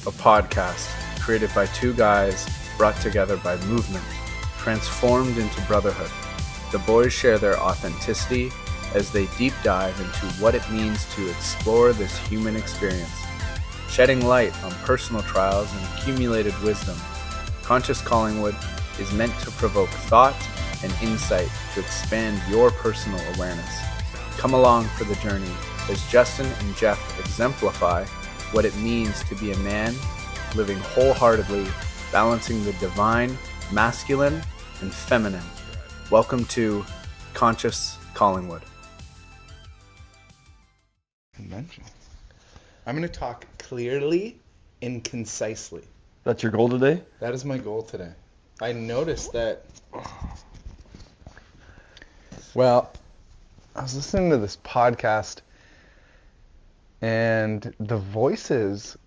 a podcast created by two guys brought together by movement, transformed into brotherhood. The boys share their authenticity as they deep dive into what it means to explore this human experience. Shedding light on personal trials and accumulated wisdom, Conscious Collingwood is meant to provoke thought and insight to expand your personal awareness. Come along for the journey as Justin and Jeff exemplify what it means to be a man living wholeheartedly, balancing the divine, masculine, and feminine. Welcome to Conscious Collingwood. Convention. I'm going to talk clearly and concisely. That's your goal today? That is my goal today. I noticed that. Well, I was listening to this podcast, and the voices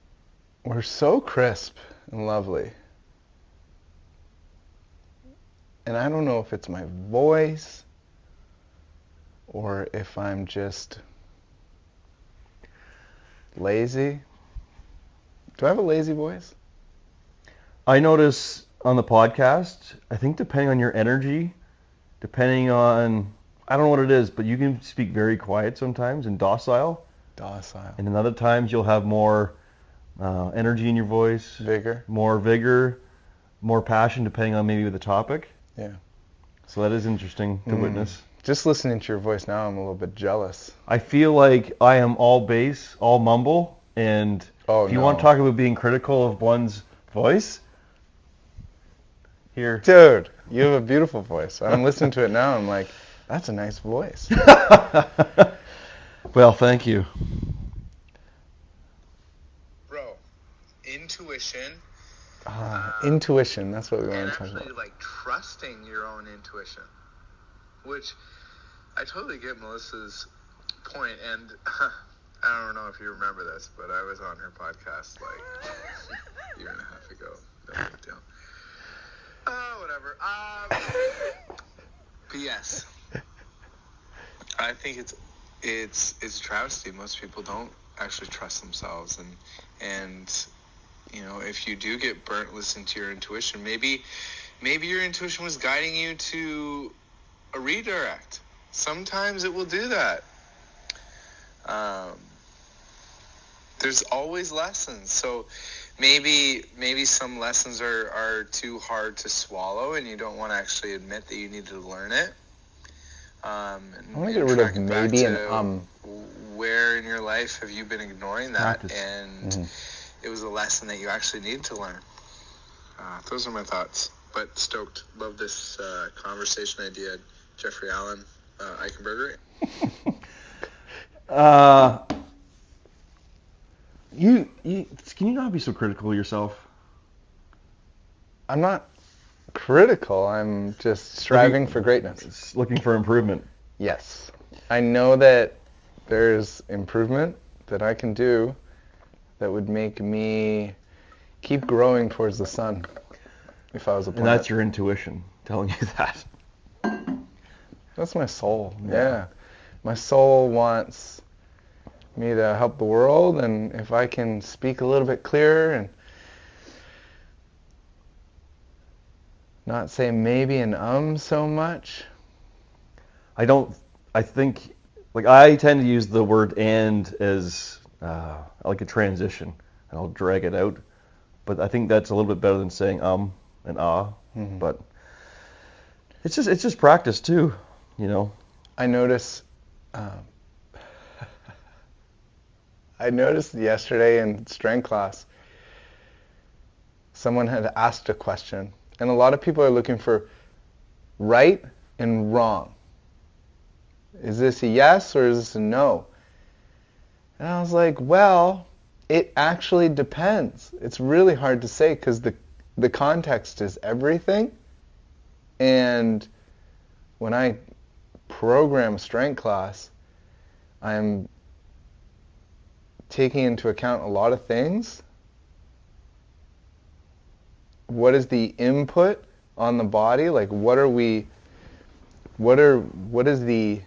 were so crisp and lovely. And I don't know if it's my voice or if I'm just lazy. Do I have a lazy voice? I notice on the podcast, I think depending on your energy, depending on, I don't know what it is, but you can speak very quiet sometimes and docile. Docile. And then other times you'll have more energy in your voice. Vigor. More vigor, more passion depending on maybe the topic. Yeah. So that is interesting to witness. Just listening to your voice now, I'm a little bit jealous. I feel like I am all bass, all mumble, and if you want to talk about being critical of one's voice, here. Dude, you have a beautiful voice. I'm listening to it now, I'm like, that's a nice voice. Well, thank you. Bro, intuition. Intuition, that's what we want And to talk actually, about. like, trusting your own intuition. Which, I totally get Melissa's point, and I don't know if you remember this, but I was on her podcast, like, a year and a half ago. No big deal. Whatever. But yes. I think it's a travesty. Most people don't actually trust themselves, and you know, if you do get burnt listening to your intuition, maybe your intuition was guiding you to a redirect. Sometimes it will do that. There's always lessons, so maybe some lessons are too hard to swallow, and you don't want to actually admit that you need to learn it. I want to get rid of maybe and Where in your life have you been ignoring that? Practice. And it was a lesson that you actually need to learn. Those are my thoughts. But stoked. Love this conversation idea. Jeffrey Allen, Eichenberger. You can you not be so critical of yourself? I'm not critical, I'm just striving for greatness. It's looking for improvement. Yes. I know that there's improvement that I can do that would make me keep growing towards the sun if I was a planet. And that's your intuition telling you that. That's my soul. Yeah. My soul wants me to help the world, and if I can speak a little bit clearer and not say maybe and so much. I think, like, I tend to use the word and as like a transition, and I'll drag it out. But I think that's a little bit better than saying and Mm-hmm. But it's just practice too, you know. I noticed yesterday in strength class, someone had asked a question, and a lot of people are looking for right and wrong. Is this a yes or is this a no? And I was like, well, it actually depends. It's really hard to say because the context is everything. And when I program strength class, I'm taking into account a lot of things. What is the input on the body? Like, what is the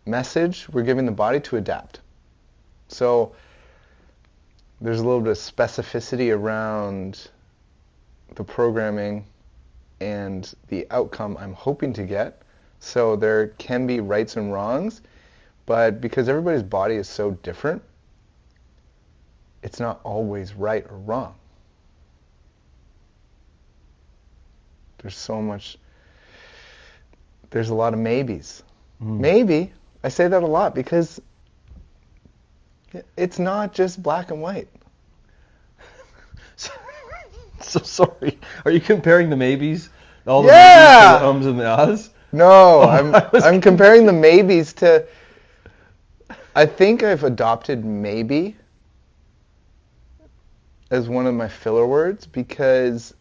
message we're giving the body to adapt? So there's a little bit of specificity around the programming and the outcome I'm hoping to get. So there can be rights and wrongs, but because everybody's body is so different, it's not always right or wrong. There's a lot of maybes. Maybe. I say that a lot because it's not just black and white. So sorry. Are you comparing the maybes? All the Yeah! maybes to the ums and the ahs? No, I'm comparing the maybes to, I think I've adopted maybe as one of my filler words because...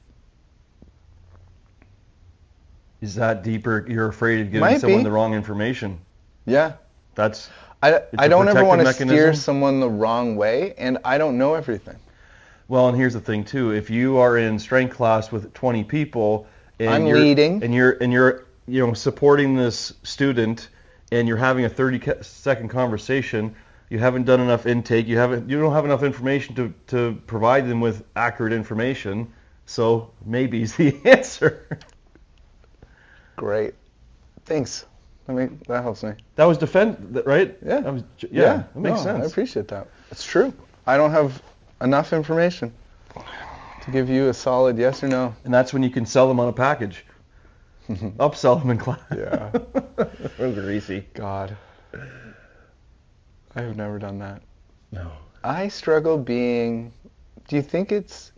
Is that deeper? You're afraid of giving Might someone be. the wrong information. Yeah. It's I a don't ever protective want to steer mechanism. someone the wrong way, and I don't know everything. Well, and here's the thing too. If you are in strength class with 20 people and I'm you're leading. and you're supporting this student and you're having a 30-second conversation, you haven't done enough intake, you don't have enough information to provide them with accurate information. So maybe is the answer. Great. Thanks. That helps me. That was right? Yeah. That makes sense. I appreciate that. It's true. I don't have enough information to give you a solid yes or no. And that's when you can sell them on a package. Upsell them in class. Yeah. Real greasy. God. I have never done that. No. I struggle being... Do you think it's...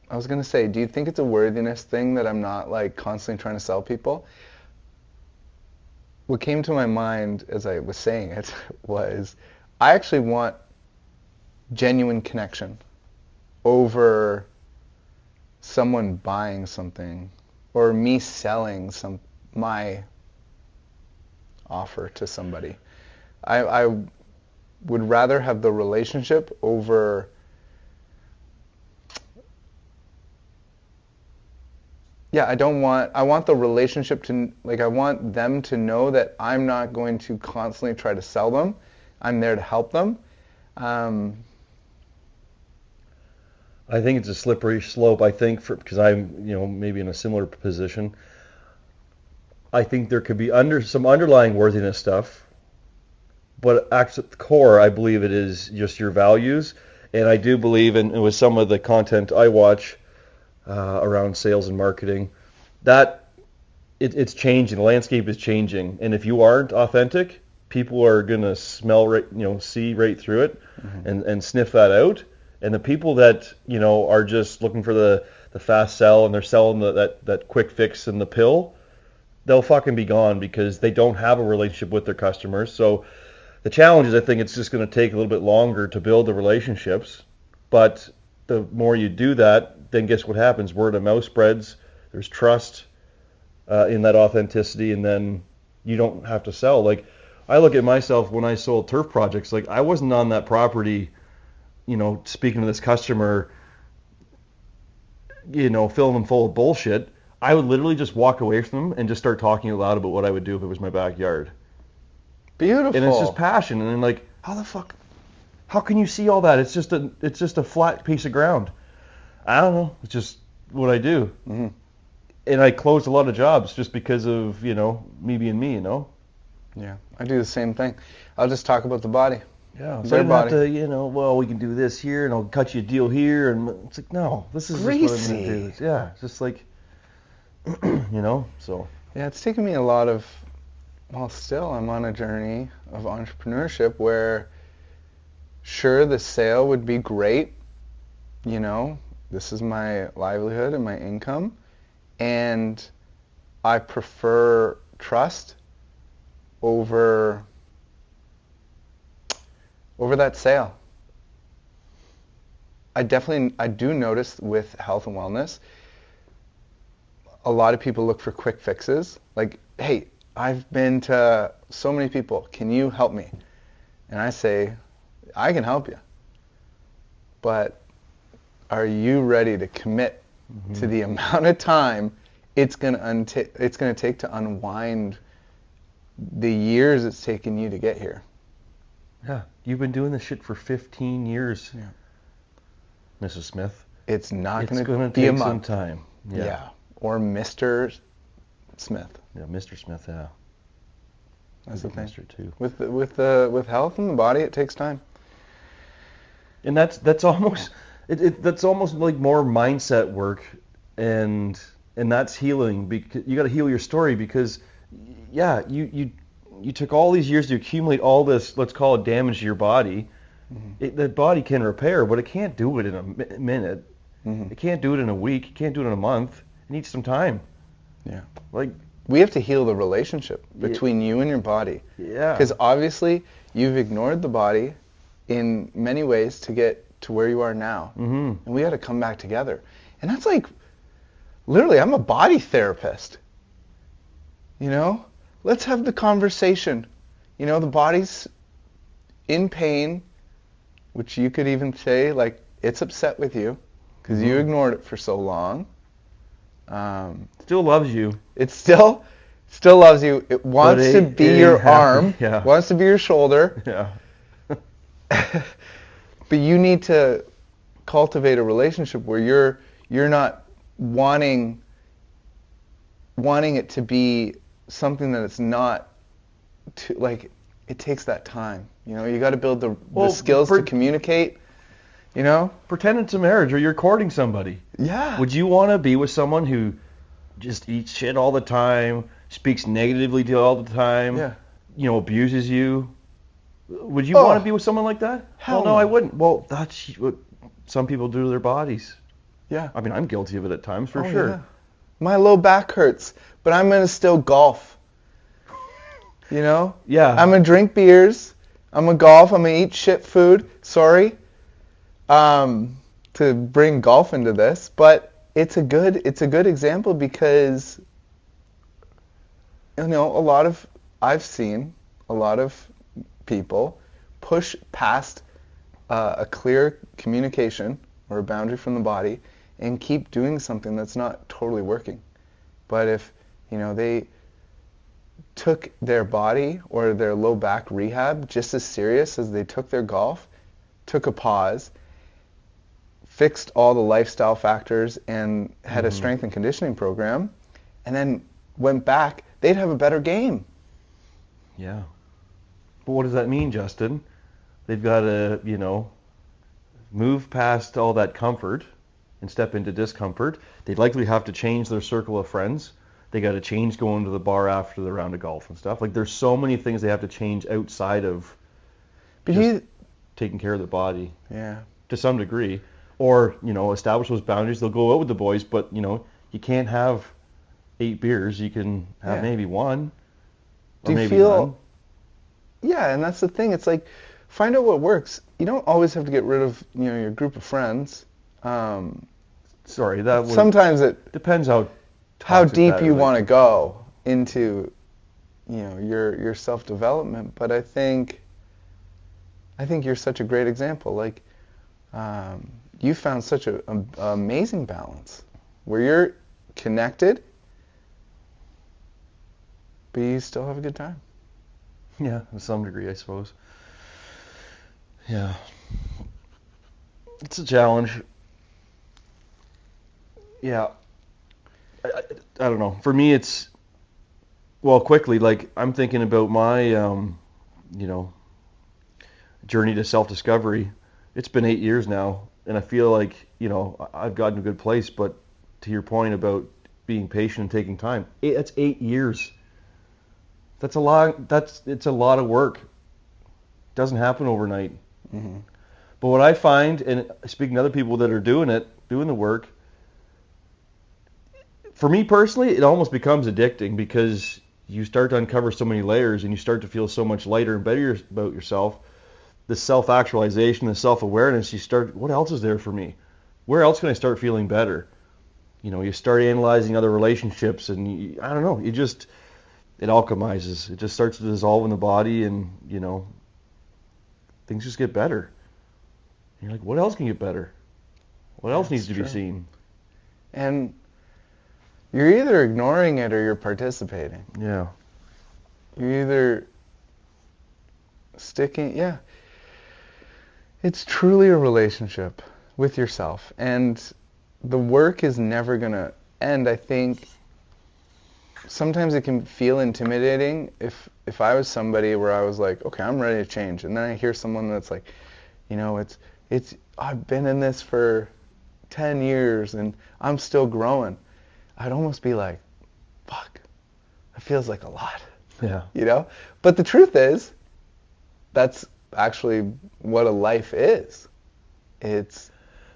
I was going to say, do you think it's a worthiness thing that I'm not like constantly trying to sell people? What came to my mind as I was saying it was I actually want genuine connection over someone buying something or me selling my offer to somebody. I would rather have the relationship over... Yeah, I want the relationship to, like, I want them to know that I'm not going to constantly try to sell them. I'm there to help them. I think it's a slippery slope. I think because I'm, maybe in a similar position. I think there could be some underlying worthiness stuff, but at the core, I believe it is just your values. And I do believe, and with some of the content I watch, around sales and marketing, that it's changing. The landscape is changing, and if you aren't authentic, people are gonna see right through it, and sniff that out. And the people that are just looking for the fast sell and they're selling that quick fix and the pill, they'll fucking be gone because they don't have a relationship with their customers. So the challenge is, I think it's just going to take a little bit longer to build the relationships, but the more you do that, then guess what happens? Word of mouth spreads. There's trust in that authenticity, and then you don't have to sell. Like, I look at myself when I sold turf projects. Like, I wasn't on that property, speaking to this customer, filling them full of bullshit. I would literally just walk away from them and just start talking out loud about what I would do if it was my backyard. Beautiful. And it's just passion. And then, like, how can you see all that? It's just a flat piece of ground. I don't know. It's just what I do. Mm-hmm. And I closed a lot of jobs just because of, me being me, Yeah, I do the same thing. I'll just talk about the body. Yeah, so I don't have to, we can do this here and I'll cut you a deal here. And it's like, no, this is just what I'm going to do. Yeah, it's just like, so. Yeah, it's taken me a lot of, still I'm on a journey of entrepreneurship where, sure, the sale would be great, this is my livelihood and my income, and I prefer trust over that sale. I do notice with health and wellness, a lot of people look for quick fixes. Like, hey, I've been to so many people, can you help me? And I say, I can help you, but are you ready to commit to the amount of time it's going to take to unwind the years it's taken you to get here? Yeah, you've been doing this shit for 15 years, Yeah. Mrs. Smith. It's not It's going going to to be a take some month. time. Yeah. Or Mr. Smith. Yeah, Mr. Smith, yeah. That's the thing. Mr. too. With health in the body, it takes time. And that's almost that's almost like more mindset work, and that's healing. Because you got to heal your story, because yeah, you took all these years to accumulate all this, let's call it damage to your body. The body can repair, but it can't do it in a minute. It can't do it in a week. It can't do it in a month. It needs some time. Yeah. Like, we have to heal the relationship between you and your body. yeah. Because obviously you've ignored the body in many ways to get to where you are now. And we got to come back together. And that's like, literally, I'm a body therapist. You know? Let's have the conversation. You know, the body's in pain, which you could even say, like, it's upset with you because you ignored it for so long. Still loves you. It still loves you. It wants to be your arm. Yeah. Wants to be your shoulder. Yeah. But you need to cultivate a relationship where you're not wanting it to be something that it's not. Like, it takes that time. You know, you got to build the skills to communicate. You know, Pretend it's a marriage or you're courting somebody. yeah. Would you want to be with someone who just eats shit all the time, speaks negatively to you all the time, Yeah. you know, abuses you? Would you want to be with someone like that? Hell well, no, no. I wouldn't. Well, that's what some people do to their bodies. Yeah. I mean, I'm guilty of it at times, for Oh, sure. yeah. My low back hurts, but I'm gonna still golf. You know? Yeah. I'm gonna drink beers. I'm gonna golf. I'm gonna eat shit food. Sorry, to bring golf into this, but it's a good example because, you know, I've seen a lot of people push past a clear communication or a boundary from the body and keep doing something that's not totally working. But if, you know, they took their body or their low back rehab just as serious as they took their golf, took a pause, fixed all the lifestyle factors and had a strength and conditioning program, and then went back, they'd have a better game. Yeah. But what does that mean, Justin? They've got to, you know, move past all that comfort and step into discomfort. They'd likely have to change their circle of friends. They got to change going to the bar after the round of golf and stuff. Like, there's so many things they have to change outside of just taking care of their body. Yeah. To some degree. Or, you know, establish those boundaries. They'll go out with the boys, but, you know, you can't have 8 beers. You can have maybe one. Do you maybe feel... none. Yeah, and that's the thing. It's like, find out what works. You don't always have to get rid of, you know, your group of friends. Sorry, that would... Sometimes it Depends how deep you want to go into, you know, your self-development. But I think you're such a great example. Like, you found such an amazing balance where you're connected, but you still have a good time. Yeah, to some degree, I suppose. Yeah. It's a challenge. Yeah. I don't know. For me, it's... Well, quickly, like, I'm thinking about my, you know, journey to self-discovery. It's been 8 years now, and I feel like, you know, I've gotten to a good place, but to your point about being patient and taking time, that's 8 years. That's a lot. It's a lot of work. It doesn't happen overnight. Mm-hmm. But what I find, and speaking to other people that are doing the work, for me personally, it almost becomes addicting because you start to uncover so many layers and you start to feel so much lighter and better about yourself. The self-actualization, the self-awareness, what else is there for me? Where else can I start feeling better? You know, you start analyzing other relationships and I don't know, it alchemizes. It just starts to dissolve in the body and, you know, things just get better. And you're like, what else can get better? What else needs to be seen? And you're either ignoring it or you're participating. Yeah. You're either Yeah. It's truly a relationship with yourself, and the work is never going to end. I think sometimes it can feel intimidating if I was somebody where I was like, okay, I'm ready to change, and then I hear someone that's like, it's I've been in this for 10 years and I'm still growing. I'd almost be like, fuck, that feels like a lot. Yeah. But the truth is, that's actually what a life is. It's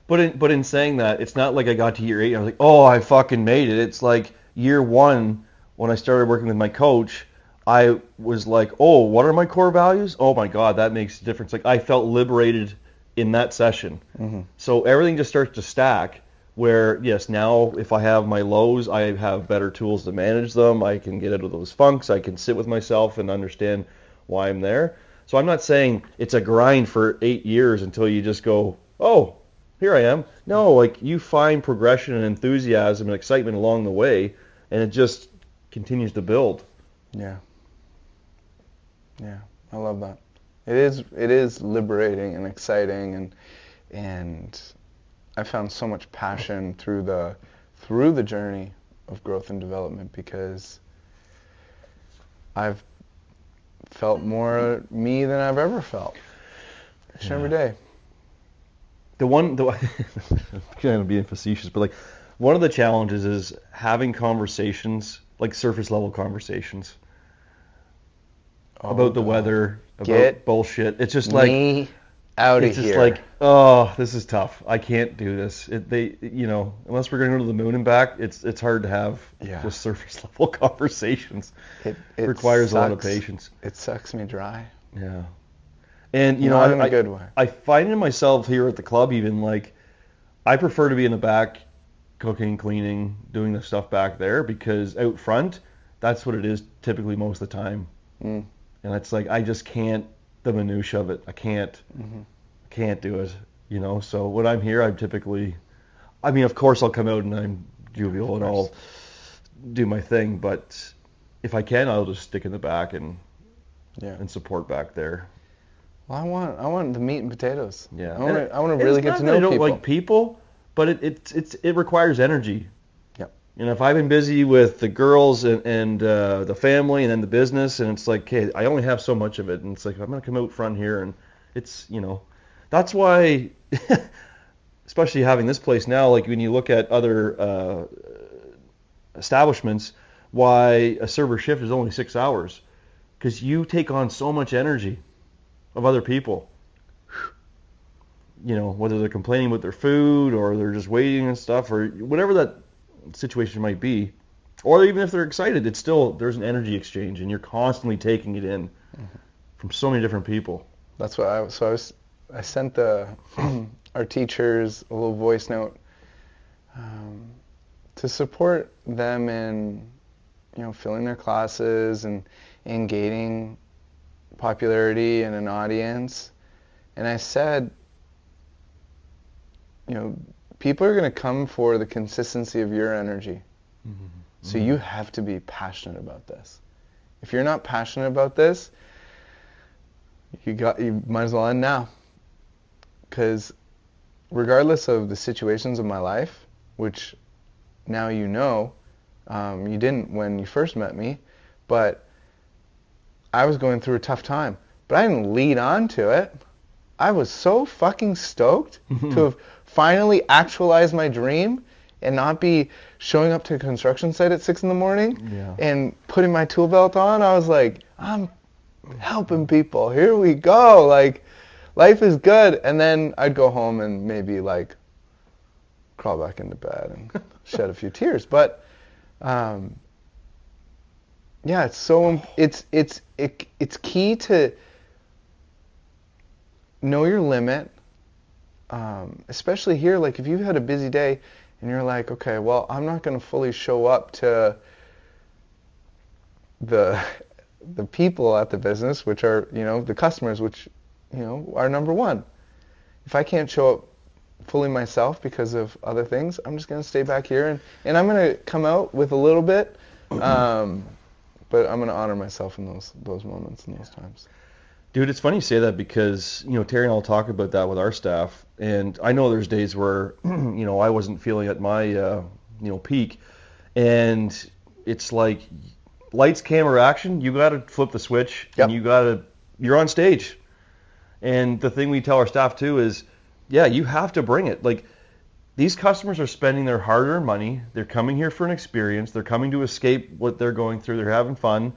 But in saying that, it's not like I got to year 8 and I was like, oh, I fucking made it. It's like year 1 when I started working with my coach, I was like, oh, what are my core values? Oh my God, that makes a difference. Like I felt liberated in that session. Mm-hmm. So everything just starts to stack where, yes, now if I have my lows, I have better tools to manage them. I can get out of those funks. I can sit with myself and understand why I'm there. So I'm not saying it's a grind for 8 years until you just go, oh, here I am. No, like you find progression and enthusiasm and excitement along the way, and it just continues to build. Yeah, I love that. It is liberating and exciting, and I found so much passion through the journey of growth and development because I've felt more me than I've ever felt. Each and every day. I'm kind of being facetious, but like one of the challenges is having conversations, like surface level conversations about the weather, about bullshit. It's just like me out of here. It's just like, oh, this is tough. I can't do this. Unless we're going to go to the moon and back, it's hard to have just surface level conversations. It requires a lot of patience. It sucks me dry. Yeah. And in a good way. I find in myself here at the club even like I prefer to be in the back cooking, cleaning, doing the stuff back there because out front that's what it is typically most of the time. And it's like I just can't the minutia of it. I can't do it, So when I'm here I'm typically of course I'll come out and I'm jovial and I'll do my thing, but if I can I'll just stick in the back and support back there. Well, I want the meat and potatoes. Yeah, I want to really get to know people. I don't like people, but it requires energy. Yep. If I've been busy with the girls and the family and then the business, and it's like, hey, I only have so much of it, and it's like I'm gonna come out front here, and it's that's why, especially having this place now, like when you look at other establishments, why a server shift is only 6 hours, because you take on so much energy of other people, whether they're complaining about their food or they're just waiting and stuff or whatever that situation might be, or even if they're excited, it's still there's an energy exchange and you're constantly taking it in from so many different people. That's what I sent our teachers a little voice note to support them in filling their classes and gaining popularity and an audience, and I said, people are going to come for the consistency of your energy. So you have to be passionate about this. If you're not passionate about this, you might as well end now, because regardless of the situations of my life, which now you didn't when you first met me, but I was going through a tough time, but I didn't lead on to it. I was so fucking stoked to have finally actualized my dream and not be showing up to a construction site at 6 a.m. and putting my tool belt on. I was like, I'm helping people. Here we go. Like, life is good. And then I'd go home and maybe like crawl back into bed and shed a few tears. But it's key to know your limit, especially here. Like if you've had a busy day and you're like, okay, well, I'm not going to fully show up to the people at the business, which are the customers, which are number one. If I can't show up fully myself because of other things, I'm just going to stay back here and I'm going to come out with a little bit. But I'm going to honor myself in those moments and those times. Dude, it's funny you say that because, Terry and I'll talk about that with our staff. And I know there's days where, I wasn't feeling at my, peak. And it's like lights, camera, action. You got to flip the switch and you're on stage. And the thing we tell our staff too is, yeah, you have to bring it. Like, these customers are spending their hard-earned money. They're coming here for an experience. They're coming to escape what they're going through. They're having fun.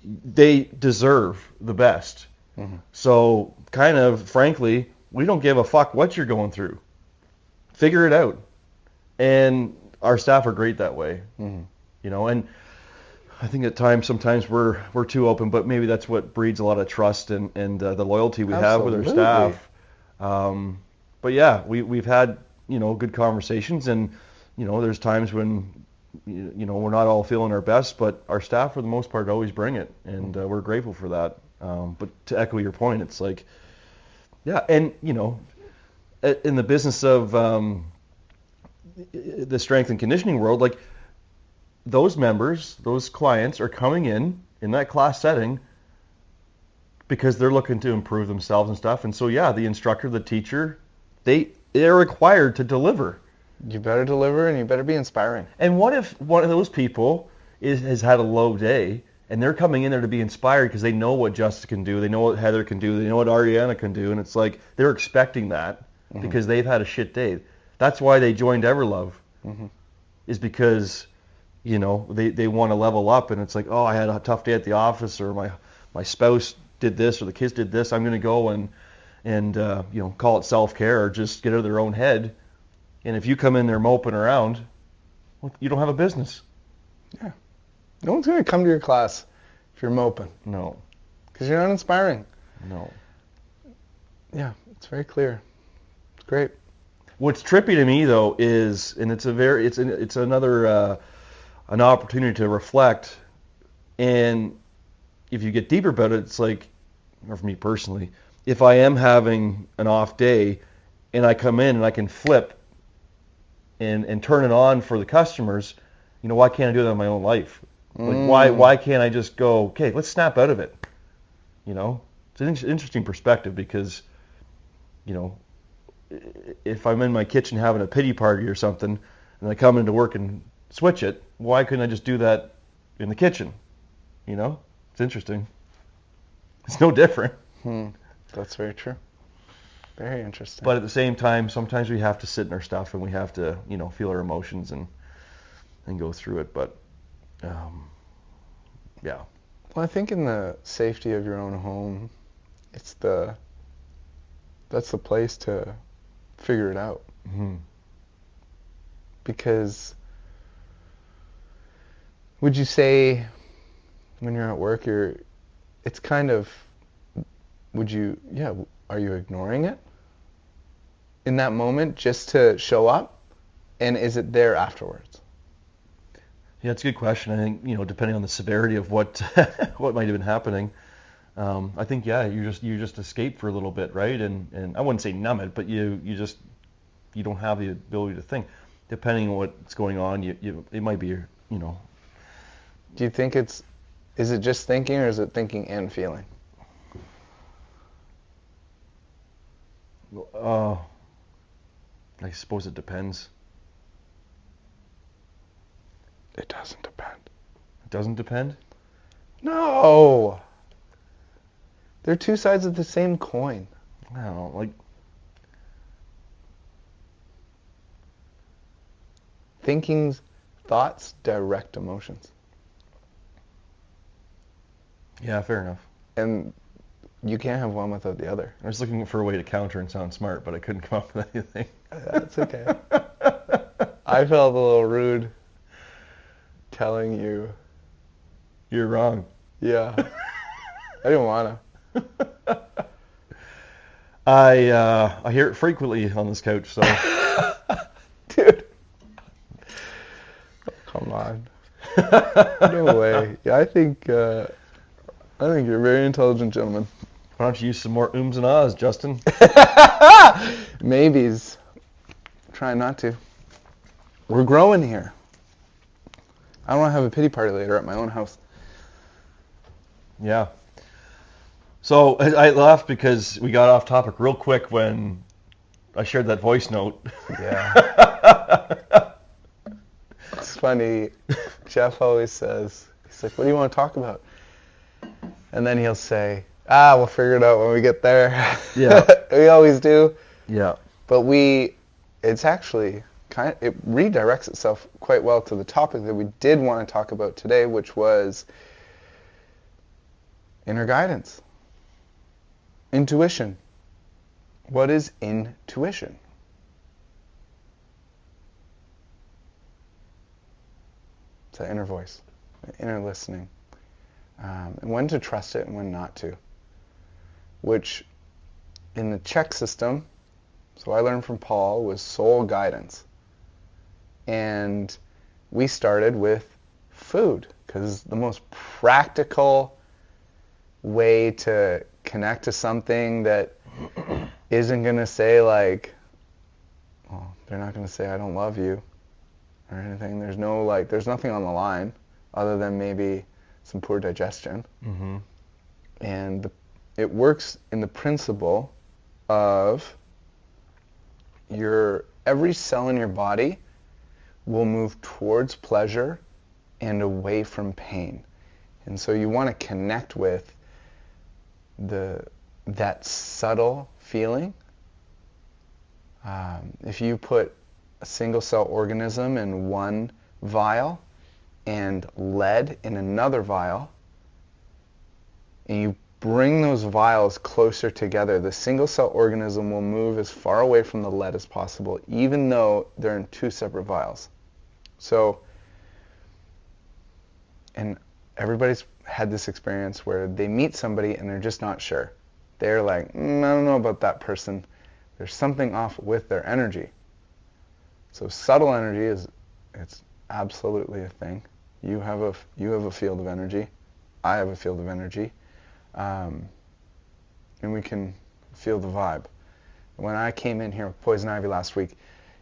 They deserve the best. Mm-hmm. So kind of, frankly, we don't give a fuck what you're going through. Figure it out. And our staff are great that way. Mm-hmm. And I think at times, sometimes we're too open, but maybe that's what breeds a lot of trust and the loyalty we have with our staff. But yeah, we've had, good conversations, and, there's times when, we're not all feeling our best, but our staff, for the most part, always bring it, and we're grateful for that. But to echo your point, it's like, yeah, and, in the business of the strength and conditioning world, like, those members, those clients are coming in that class setting because they're looking to improve themselves and stuff. And so, yeah, the instructor, the teacher, they're required to deliver. You better deliver, and you better be inspiring. And what if one of those people has had a low day, and they're coming in there to be inspired because they know what Justice can do, they know what Heather can do, they know what Ariana can do, and it's like they're expecting that because they've had a shit day. That's why they joined Everlove, is because, they want to level up, and it's like, oh, I had a tough day at the office, or my spouse did this, or the kids did this, I'm going to go and call it self-care, or just get out of their own head. And if you come in there moping around, well, you don't have a business. Yeah. No one's going to come to your class if you're moping. No. Because you're not inspiring. No. Yeah, it's very clear. It's great. What's trippy to me, though, is, and it's another an opportunity to reflect, and if you get deeper about it, it's like, or for me personally, if I am having an off day and I come in and I can flip and turn it on for the customers, why can't I do that in my own life? Like, why can't I just go, okay, let's snap out of it? It's an interesting perspective because, if I'm in my kitchen having a pity party or something and I come into work and switch it, why couldn't I just do that in the kitchen? It's interesting. It's no different. That's very true. Very interesting. But at the same time, sometimes we have to sit in our stuff and we have to, feel our emotions and go through it. But, yeah. Well, I think in the safety of your own home, that's the place to figure it out. Mm-hmm. Because would you say when you're at work, it's kind of, are you ignoring it in that moment just to show up? And is it there afterwards? Yeah, it's a good question. I think, depending on the severity of what what might have been happening, I think, yeah, you just escape for a little bit, right? And I wouldn't say numb it, but you don't have the ability to think. Depending on what's going on, it might be, Do you think is it just thinking, or is it thinking and feeling? I suppose it depends. It doesn't depend. It doesn't depend? No! They're two sides of the same coin. I don't know, like... Thinking's thoughts direct emotions. Yeah, fair enough. And you can't have one without the other. I was looking for a way to counter and sound smart, but I couldn't come up with anything. That's okay. I felt a little rude telling you. You're wrong. Yeah. I didn't want to. I hear it frequently on this couch, so. Dude. Oh, come on. No way. Yeah, I think you're a very intelligent gentleman. Why don't you use some more ums and ahs, Justin? Maybes. Trying not to. We're growing here. I don't want to have a pity party later at my own house. Yeah. So I laughed because we got off topic real quick when I shared that voice note. Yeah. It's funny. Jeff always says, he's like, what do you want to talk about? And then he'll say, we'll figure it out when we get there. Yeah. We always do. Yeah. But it's actually it redirects itself quite well to the topic that we did want to talk about today, which was inner guidance. Intuition. What is intuition? It's that inner voice, inner listening. And when to trust it and when not to. Which, in the Czech system, so I learned from Paul, was soul guidance. And we started with food, because the most practical way to connect to something that isn't going to say like, well, they're not going to say I don't love you or anything. There's nothing on the line other than maybe some poor digestion. Mm-hmm. And it works in the principle of every cell in your body will move towards pleasure and away from pain. And so you want to connect with that subtle feeling. If you put a single cell organism in one vial and lead in another vial, and you bring those vials closer together, the single cell organism will move as far away from the lead as possible, even though they're in two separate vials. So, and everybody's had this experience where they meet somebody and they're just not sure. They're like, I don't know about that person. There's something off with their energy. So subtle energy it's absolutely a thing. You have a field of energy. I have a field of energy. And we can feel the vibe. When I came in here with Poison Ivy last week,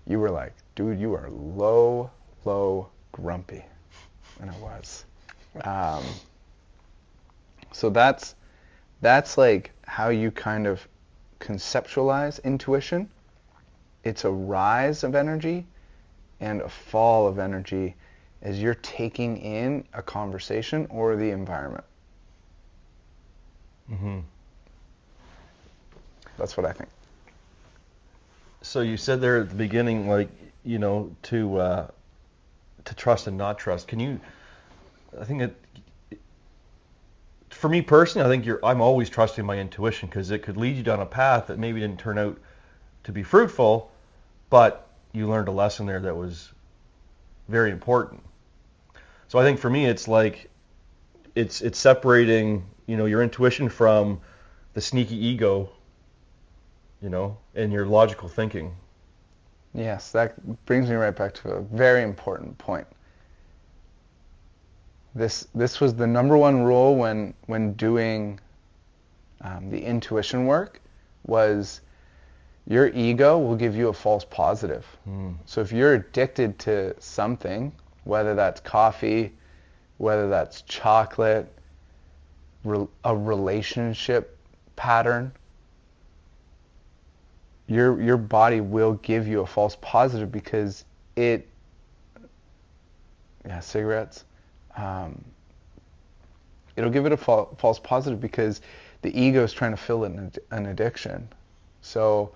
you were like, dude, you are low grumpy. And I was. So that's like how you kind of conceptualize intuition. It's a rise of energy and a fall of energy as you're taking in a conversation or the environment. Mm-hmm. That's what I think. So you said there at the beginning, like, to trust and not trust. I think that, for me personally, I think I'm always trusting my intuition, because it could lead you down a path that maybe didn't turn out to be fruitful, but you learned a lesson there that was very important. So I think for me, it's like, it's separating, your intuition from the sneaky ego, and your logical thinking. Yes, that brings me right back to a very important point. This was the number one rule when doing the intuition work, was your ego will give you a false positive. So if you're addicted to something, whether that's coffee, whether that's chocolate, a relationship pattern, your body will give you a false positive, because cigarettes, it'll give it a false positive because the ego is trying to fill an addiction. So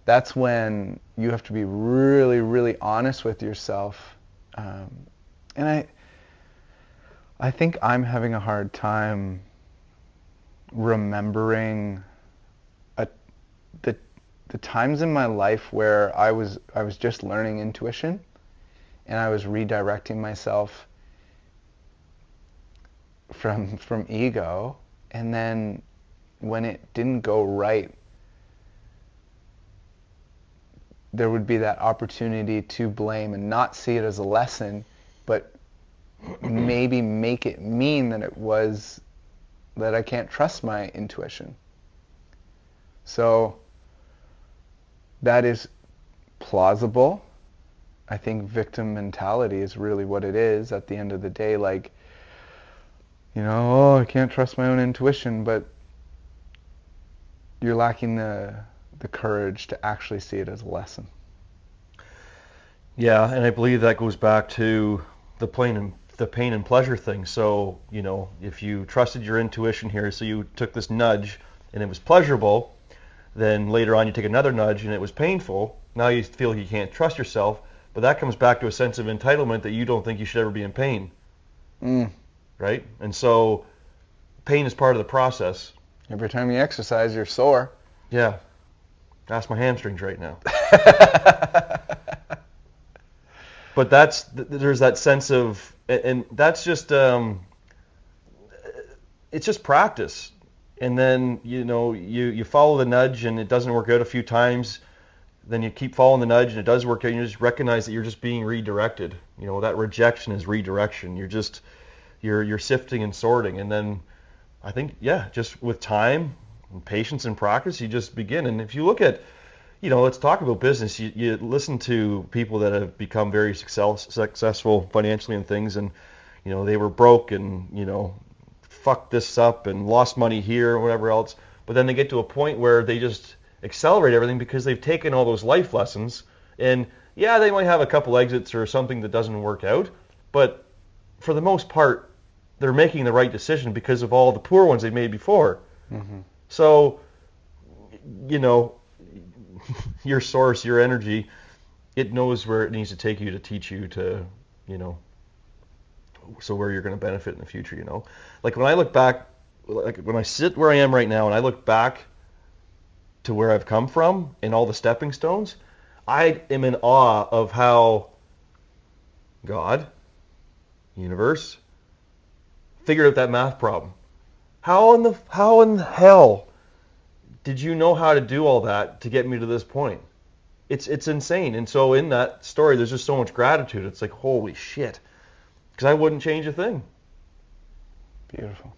that's when you have to be really, really honest with yourself. And I think I'm having a hard time remembering the times in my life where I was just learning intuition, and I was redirecting myself from ego, and then when it didn't go right, there would be that opportunity to blame and not see it as a lesson, but maybe make it mean that I can't trust my intuition. So that is plausible. I think victim mentality is really what it is at the end of the day. Like, I can't trust my own intuition, but you're lacking the courage to actually see it as a lesson. Yeah, and I believe that goes back to the pain and pleasure thing. So, if you trusted your intuition here, so you took this nudge and it was pleasurable, then later on you take another nudge and it was painful. Now you feel you can't trust yourself, but that comes back to a sense of entitlement that you don't think you should ever be in pain. Right? And so pain is part of the process. Every time you exercise, you're sore. Yeah. Ask my hamstrings right now. But there's that sense of, and that's just, it's just practice. And then, you follow the nudge and it doesn't work out a few times. Then you keep following the nudge and it does work out. You just recognize that you're just being redirected. That rejection is redirection. You're sifting and sorting. And then I think, just with time and patience and practice, you just begin. And if you look at, let's talk about business. You listen to people that have become very successful financially and things, and they were broke and fucked this up and lost money here or whatever else. But then they get to a point where they just accelerate everything because they've taken all those life lessons. And they might have a couple exits or something that doesn't work out, but for the most part, they're making the right decision because of all the poor ones they made before. Mm-hmm. So, your source, your energy, it knows where it needs to take you to teach you to, so where you're going to benefit in the future, Like when I look back, like when I sit where I am right now and I look back to where I've come from and all the stepping stones, I am in awe of how God, universe, figured out that math problem. How in the hell did you know how to do all that to get me to this point? It's insane. And so in that story, there's just so much gratitude. It's like, holy shit. Because I wouldn't change a thing. Beautiful.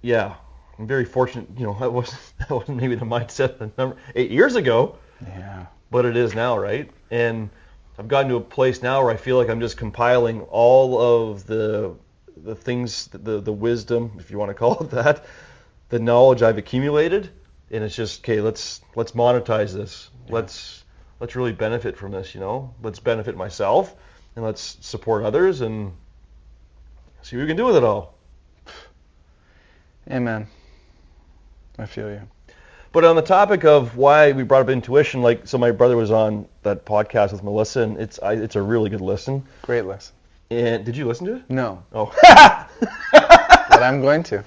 Yeah. I'm very fortunate. That wasn't maybe the mindset 8 years ago. Yeah. But it is now, right? And I've gotten to a place now where I feel like I'm just compiling all of the things, the wisdom, if you want to call it that, the knowledge I've accumulated, and it's just, okay, let's monetize this. Yeah. Let's really benefit from this, Let's benefit myself, and let's support others, and see what we can do with it all. Amen. I feel you. But on the topic of why we brought up intuition, so my brother was on that podcast with Melissa, and it's a really good listen. Great listen. And did you listen to it? No. Oh. But I'm going to.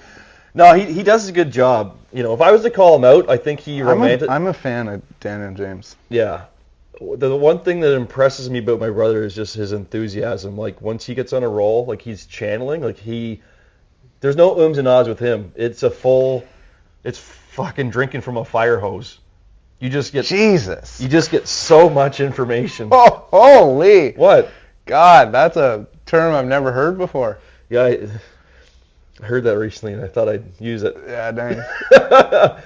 No, he does a good job. If I was to call him out, I think he romantic. I'm a fan of Daniel James. Yeah. The one thing that impresses me about my brother is just his enthusiasm. Like once he gets on a roll, he's channeling, there's no ums and ahs with him. It's fucking drinking from a fire hose. You just get Jesus. You just get so much information. Oh, holy. What? God, that's a term I've never heard before. Yeah, I heard that recently, and I thought I'd use it. Yeah, dang. But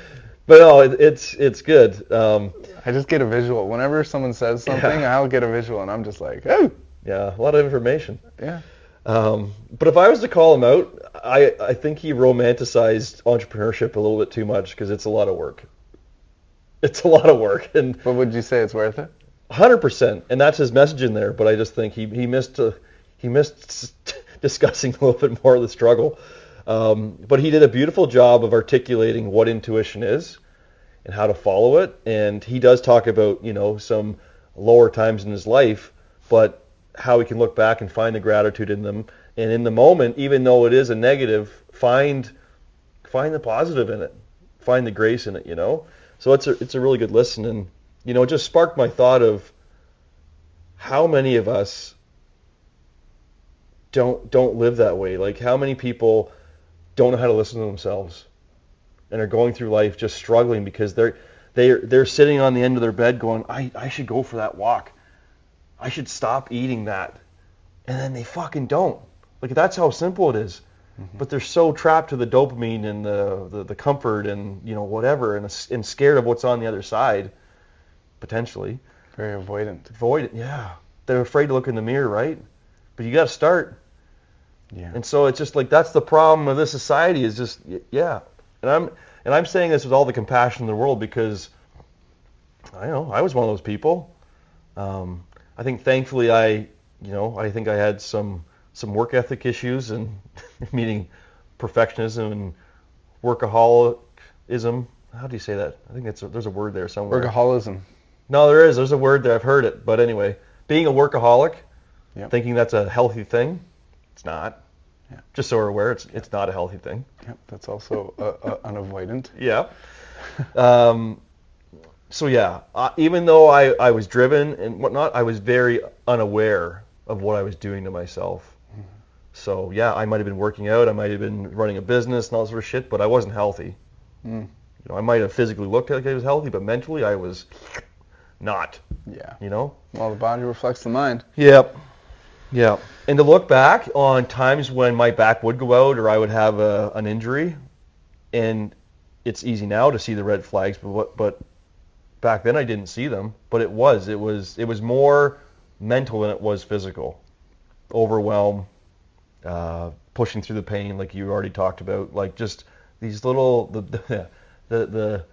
no, it's good. I just get a visual. Whenever someone says something, I'll get a visual, and I'm just like, oh. Yeah, a lot of information. Yeah. But if I was to call him out, I think he romanticized entrepreneurship a little bit too much because it's a lot of work. It's a lot of work. But would you say it's worth it? 100%, and that's his message in there. But I just think he missed discussing a little bit more of the struggle. But he did a beautiful job of articulating what intuition is and how to follow it. And he does talk about some lower times in his life, but how he can look back and find the gratitude in them, and in the moment, even though it is a negative, find the positive in it, find the grace in it. So it's a really good listen, and it just sparked my thought of how many of us don't live that way. Like how many people don't know how to listen to themselves and are going through life just struggling because they're sitting on the end of their bed going, I should go for that walk. I should stop eating that. And then they fucking don't. That's how simple it is. Mm-hmm. But they're so trapped to the dopamine and the comfort and whatever, and scared of what's on the other side, potentially. Very avoidant. Avoidant, yeah. They're afraid to look in the mirror, right? But you got to start. Yeah. And so it's just that's the problem of this society is just, yeah. And And I'm saying this with all the compassion in the world because I was one of those people. I think thankfully I think I had some work ethic issues and meaning perfectionism and workaholism. How do you say that? I think there's a word there somewhere. Workaholism. No, there's a word there. I've heard it. But anyway, being a workaholic, Yep. thinking that's a healthy thing, it's not. Yeah. Just so we're aware, it's not a healthy thing. Yep, that's also an avoidant. Yeah. So yeah, even though I was driven and whatnot, I was very unaware of what I was doing to myself. Mm-hmm. So yeah, I might have been working out, I might have been running a business and all this sort of shit, but I wasn't healthy. Mm. I might have physically looked like I was healthy, but mentally I was not. Yeah. Well, the body reflects the mind. Yep. Yeah. And to look back on times when my back would go out or I would have an injury, and it's easy now to see the red flags, but back then I didn't see them. But it was more mental than it was physical. Overwhelm, pushing through the pain, like you already talked about, like just these little the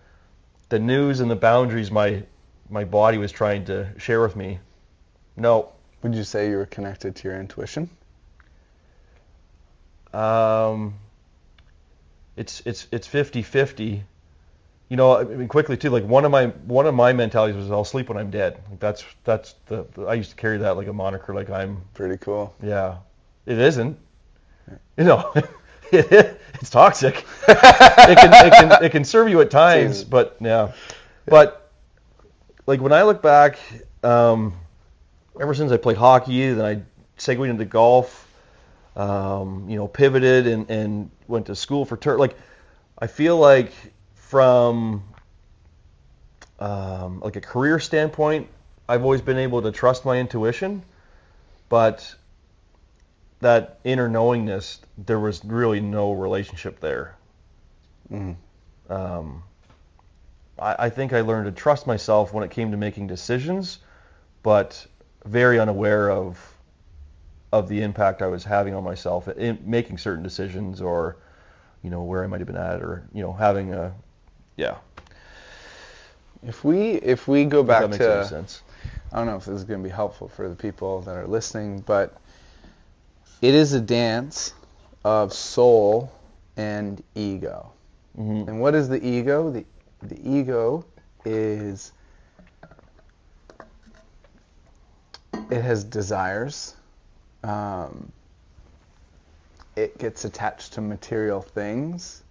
news and the boundaries my body was trying to share with me. No. Would you say you were connected to your intuition? It's 50-50. I mean, quickly too. Like one of my mentalities was I'll sleep when I'm dead. Like that's the I used to carry that like a moniker. Like I'm pretty cool. Yeah, it isn't. It's toxic. it can serve you at times, but yeah. But like when I look back, ever since I played hockey, then I segued into golf, pivoted and went to school for turf. Like I feel like from like a career standpoint, I've always been able to trust my intuition, but that inner knowingness, there was really no relationship there. Mm. I think I learned to trust myself when it came to making decisions, but very unaware of the impact I was having on myself in making certain decisions, or where I might have been at, or having a If we go back that makes any to sense. I don't know if this is going to be helpful for the people that are listening, but it is a dance of soul and ego. Mm-hmm. And what is the ego? The ego is, it has desires. It gets attached to material things.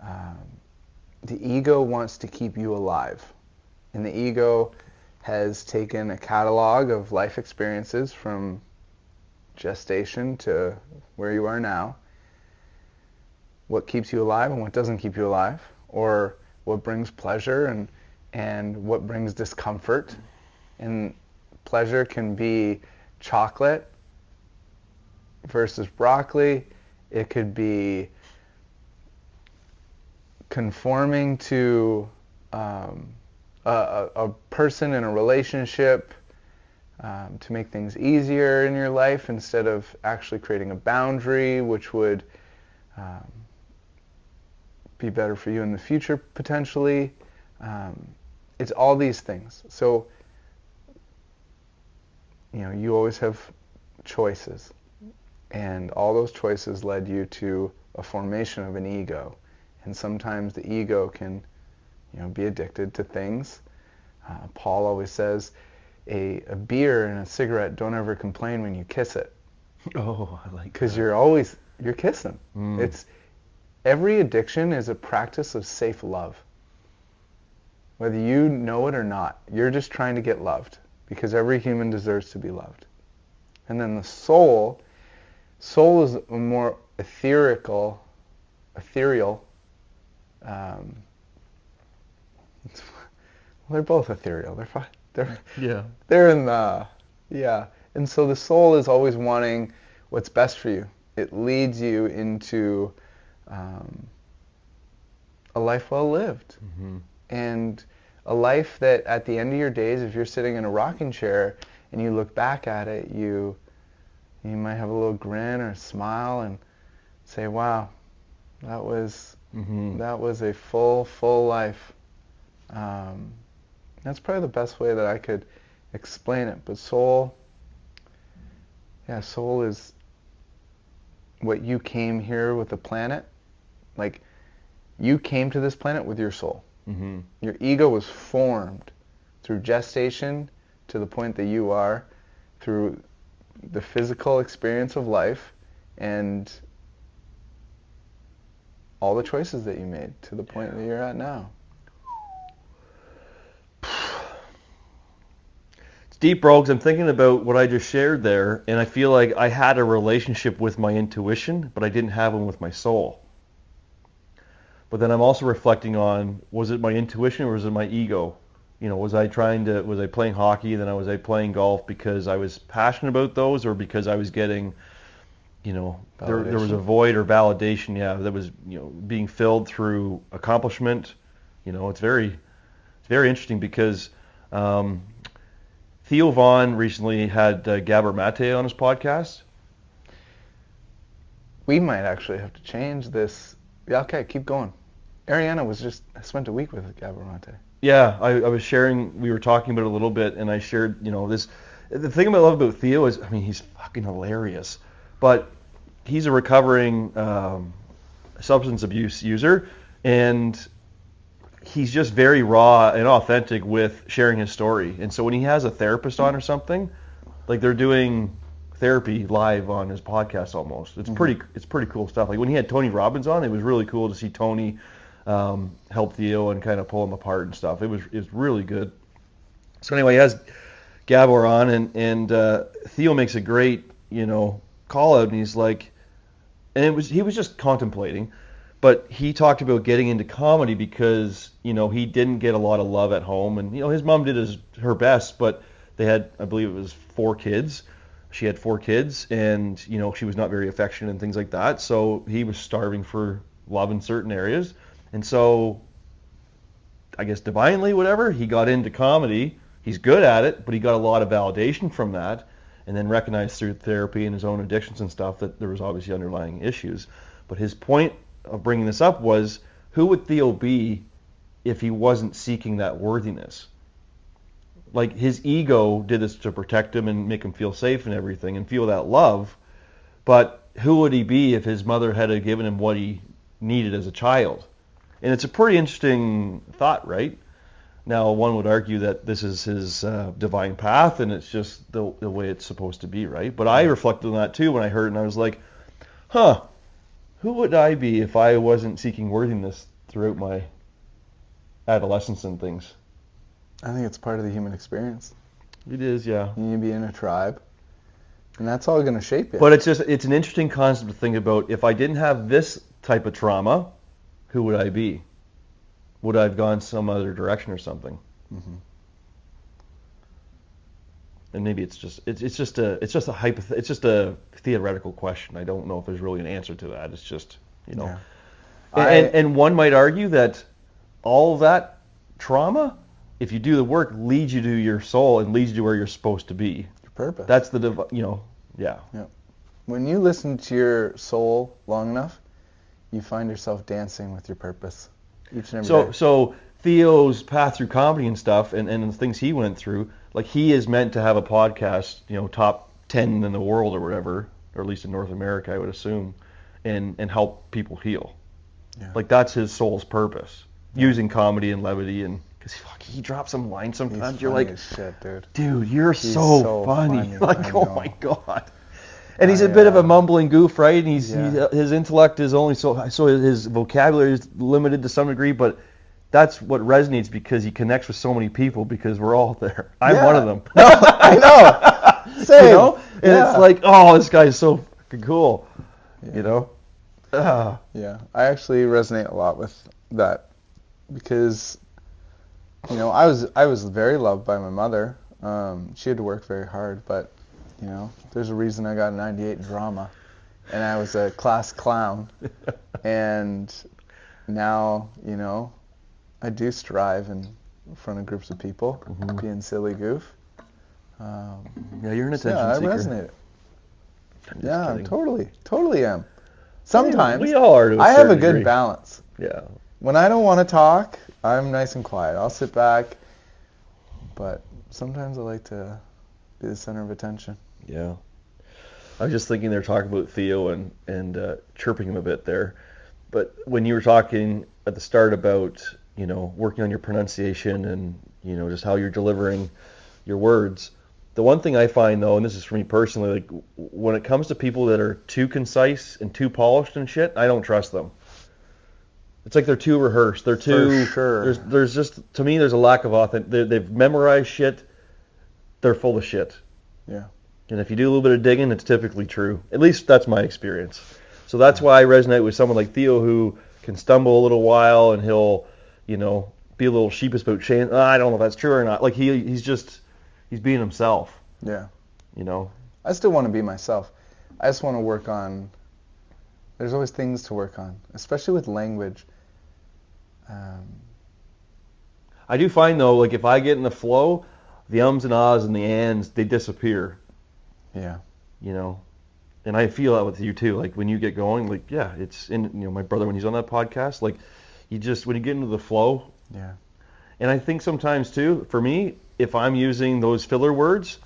The ego wants to keep you alive. And the ego has taken a catalog of life experiences from gestation to where you are now. What keeps you alive and what doesn't keep you alive, or what brings pleasure and what brings discomfort. And pleasure can be chocolate versus broccoli. It could be conforming to a person in a relationship to make things easier in your life instead of actually creating a boundary, which would be better for you in the future potentially. It's all these things. So, you always have choices, and all those choices led you to a formation of an ego. And sometimes the ego can, be addicted to things. Paul always says, a beer and a cigarette don't ever complain when you kiss it. Oh, I like that. Because you're kissing. It's every addiction is a practice of safe love. Whether you know it or not, you're just trying to get loved, because every human deserves to be loved. And then the soul is a more ethereal. They're both ethereal. They're fine. They're in the And so the soul is always wanting what's best for you. It leads you into a life well lived, and a life that at the end of your days, if you're sitting in a rocking chair and you look back at it, you might have a little grin or a smile and say, "Wow, that was Mm-hmm. That was a full life. That's probably the best way that I could explain it. But soul is what you came here with the planet. Like, you came to this planet with your soul. Mm-hmm. Your ego was formed through gestation to the point that you are, through the physical experience of life and all the choices that you made to the point that you're at now. It's deep, bro, 'cause I'm thinking about what I just shared there, and I feel like I had a relationship with my intuition, but I didn't have one with my soul. But then I'm also reflecting on, was it my intuition or was it my ego? You know, was I playing hockey, then was I playing golf because I was passionate about those, or because I was getting, you know, there was a void or validation, that was, you know, being filled through accomplishment. You know, it's very interesting because Theo Vaughn recently had Gabor Mate on his podcast. We might actually have to change this. Yeah, okay, keep going. Ariana spent a week with Gabor Mate. Yeah, I was sharing, we were talking about it a little bit, and I shared, you know, the thing I love about Theo is, I mean, he's fucking hilarious, but he's a recovering substance abuse user, and he's just very raw and authentic with sharing his story. And so when he has a therapist on or something, like they're doing therapy live on his podcast almost. It's pretty cool stuff. Like when he had Tony Robbins on, it was really cool to see Tony help Theo and kind of pull him apart and stuff. It was really good. So anyway, he has Gabor on, and Theo makes a great, you know, call out, and he's like, and he was just contemplating, but he talked about getting into comedy because, you know, he didn't get a lot of love at home, and, you know, his mom did her best, but they had, I believe it was 4 kids. She had 4 kids, and, you know, she was not very affectionate and things like that, so he was starving for love in certain areas. And so, I guess divinely, whatever, he got into comedy. He's good at it, but he got a lot of validation from that, and then recognized through therapy and his own addictions and stuff that there was obviously underlying issues. But his point of bringing this up was, who would Theo be if he wasn't seeking that worthiness? Like, his ego did this to protect him and make him feel safe and everything and feel that love, but who would he be if his mother had given him what he needed as a child? And it's a pretty interesting thought, right? Now, one would argue that this is his divine path, and it's just the way it's supposed to be, right? But I reflected on that too when I heard it, and I was like, who would I be if I wasn't seeking worthiness throughout my adolescence and things? I think it's part of the human experience. It is, yeah. You need to be in a tribe, and that's all going to shape you. But it's an interesting concept to think about. If I didn't have this type of trauma, who would I be? Would I have gone some other direction or something? Mm-hmm. And maybe it's just a theoretical question. I don't know if there's really an answer to that. It's just, you know. Yeah. And one might argue that all of that trauma, if you do the work, leads you to your soul and leads you to where you're supposed to be. Your purpose. That's yeah. When you listen to your soul long enough, you find yourself dancing with your purpose each and every day. So Theo's path through comedy and stuff, and the things he went through, like, he is meant to have a podcast, you know, top 10 in the world or whatever, or at least in North America, I would assume, and help people heal. Yeah. Like, that's his soul's purpose, using comedy and levity, and because he drops some lines sometimes. He's you're funny like, as shit, dude. You're He's so funny. Like, oh know. my god. And he's a bit of a mumbling goof, right? And his intellect is only so his vocabulary is limited to some degree, but that's what resonates because he connects with so many people because we're all there. I'm one of them. No, I know. Same. You know? And it's like, oh, this guy is so fucking cool. Yeah. You know? Yeah, I actually resonate a lot with that because, you know, I was very loved by my mother. She had to work very hard, but, you know, there's a reason I got a 98 in drama, and I was a class clown, and now, you know, I do strive in front of groups of people, being silly goof. Yeah, you're an attention seeker. I resonate. Yeah, kidding. totally am. Sometimes. We all are to a I have a certain good degree. balance. Yeah. When I don't want to talk, I'm nice and quiet. I'll sit back. But sometimes I like to be the center of attention. Yeah. I was just thinking they're talking about Theo and chirping him a bit there. But when you were talking at the start about, working on your pronunciation and, just how you're delivering your words, the one thing I find, though, and this is for me personally, like when it comes to people that are too concise and too polished and shit, I don't trust them. It's like they're too rehearsed. They're too. For sure. There's just, to me, there's a lack of authentic. They've memorized shit. They're full of shit. Yeah. And if you do a little bit of digging, it's typically true. At least that's my experience. So that's why I resonate with someone like Theo, who can stumble a little while and he'll, be a little sheepish about saying, I don't know if that's true or not. Like he's being himself. Yeah. You I still want to be myself. I just want to work on. There's always things to work on, especially with language. I do find though, like if I get in the flow, the ums and ahs and the ands, they disappear. Yeah. And I feel that with you too. Like when you get going, like yeah, it's in my brother when he's on that podcast, like when you get into the flow. Yeah. And I think sometimes too, for me, if I'm using those filler words,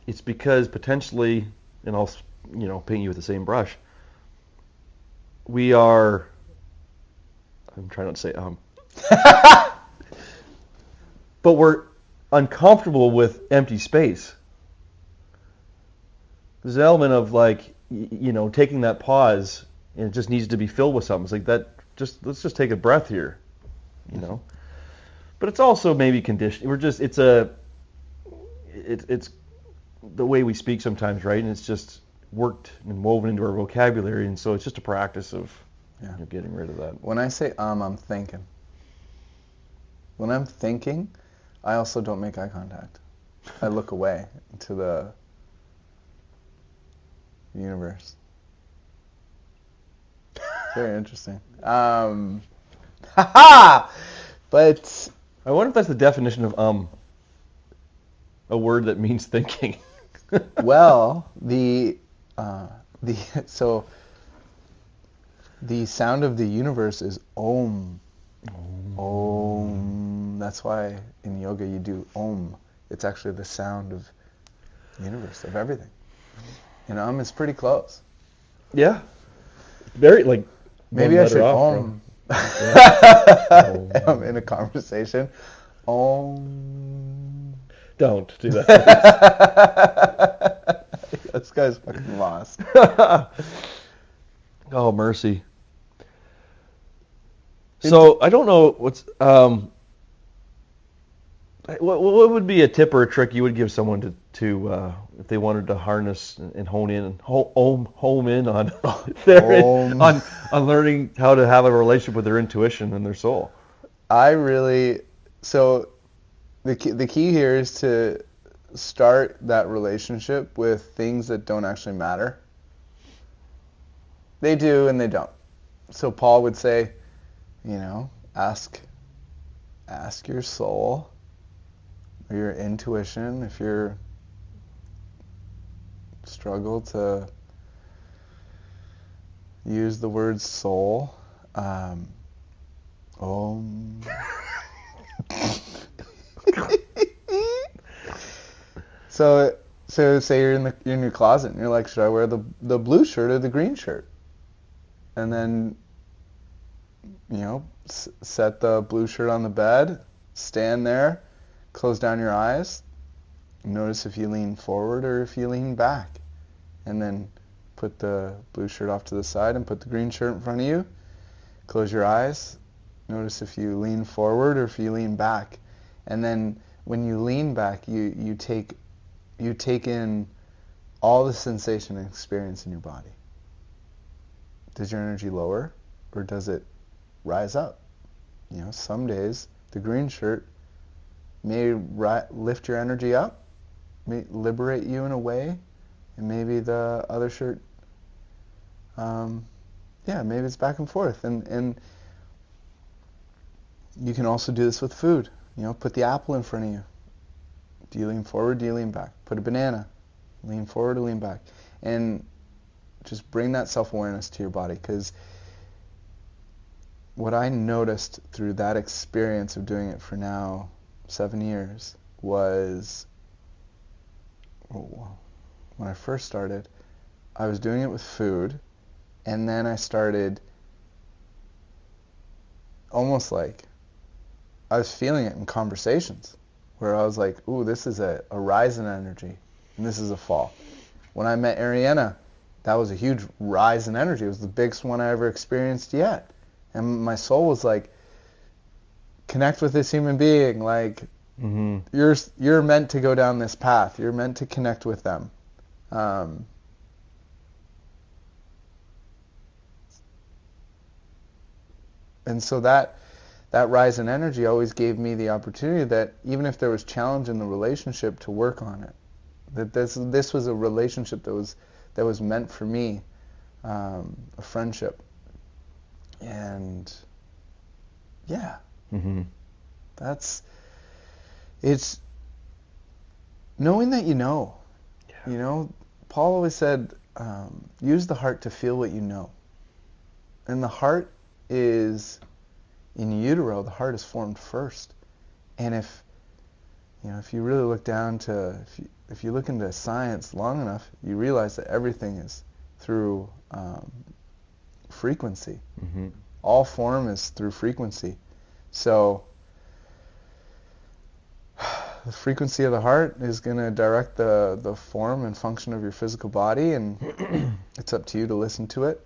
it's because potentially, and I'll paint you with the same brush. I'm trying not to say but we're uncomfortable with empty space. There's an element of like, taking that pause, and it just needs to be filled with something. It's like that. Let's just take a breath here, But it's also maybe conditioned. It's the way we speak sometimes, right? And it's just worked and woven into our vocabulary, and so it's just a practice of getting rid of that. When I say I'm thinking. When I'm thinking, I also don't make eye contact. I look away into the universe. Very interesting. But I wonder if that's the definition of a word that means thinking. well, the sound of the universe is Om. Om. That's why in yoga you do Om. It's actually the sound of the universe, of everything. And is pretty close. Yeah. Very like. Maybe I should Om. I'm in a conversation. Om. Don't do that. This guy's fucking lost. Oh, mercy. So I don't know what's what would be a tip or a trick you would give someone to if they wanted to harness and hone in on on learning how to have a relationship with their intuition and their soul. So the key here is to start that relationship with things that don't actually matter. They do and they don't. So Paul would say, ask your soul or your intuition if you're struggle to use the word soul. Om. So say you're in your closet and you're like, should I wear the blue shirt or the green shirt? And then set the blue shirt on the bed, stand there, close down your eyes, notice if you lean forward or if you lean back, and then put the blue shirt off to the side and put the green shirt in front of you, close your eyes, notice if you lean forward or if you lean back, and then when you lean back, you take in all the sensation and experience in your body. Does your energy lower or does it rise up? Some days the green shirt may lift your energy up, may liberate you in a way, and maybe the other shirt, maybe it's back and forth. And you can also do this with food. Put the apple in front of you. Do you lean forward? Do you lean back? Put a banana. Lean forward or lean back. And just bring that self-awareness to your body, because what I noticed through that experience of doing it for now 7 years was, when I first started, I was doing it with food, and then I started almost like I was feeling it in conversations where I was like, ooh, this is a rise in energy, and this is a fall. When I met Ariana, that was a huge rise in energy. It was the biggest one I ever experienced yet. And my soul was like, connect with this human being. Like, you're meant to go down this path. You're meant to connect with them. And so that rise in energy always gave me the opportunity that even if there was challenge in the relationship, to work on it. That this was a relationship that was meant for me, a friendship. And yeah, it's knowing that you know. Yeah. You know, Paul always said, use the heart to feel what you know. And the heart is in utero. The heart is formed first. And if you really look down to, if you look into science long enough, you realize that everything is through frequency. All form is through frequency. So the frequency of the heart is going to direct the form and function of your physical body, and it's up to you to listen to it.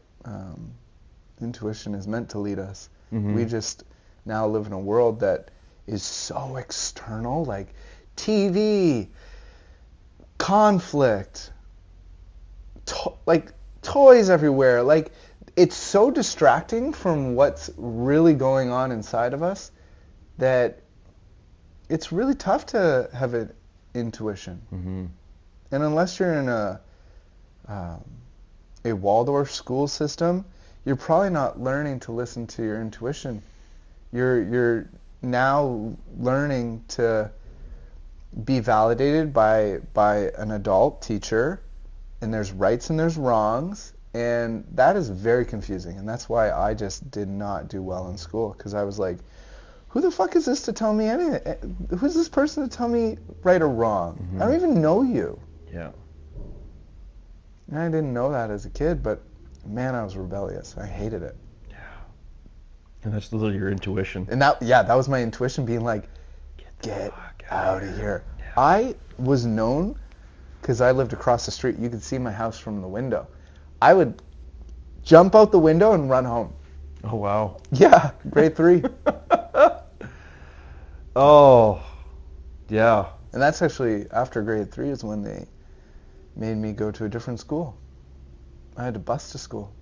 Intuition is meant to lead us. We just now live in a world that is so external, like TV, conflict, like toys everywhere. Like, it's so distracting from what's really going on inside of us that it's really tough to have an intuition. And unless you're in a Waldorf school system, you're probably not learning to listen to your intuition. You're now learning to be validated by an adult teacher, and there's rights and there's wrongs, and that is very confusing. And that's why I just did not do well in school, because I was like, who the fuck is this to tell me anything? Who's this person to tell me right or wrong? I don't even know you. Yeah. And I didn't know that as a kid, but man, I was rebellious. I hated it. Yeah. And that's literally your intuition. And that was my intuition being like, get out of here. Yeah. I was known, because I lived across the street. You could see my house from the window. I would jump out the window and run home. Oh, wow. Yeah, grade 3. Oh, yeah. And that's actually, after grade 3 is when they made me go to a different school. I had to bus to school.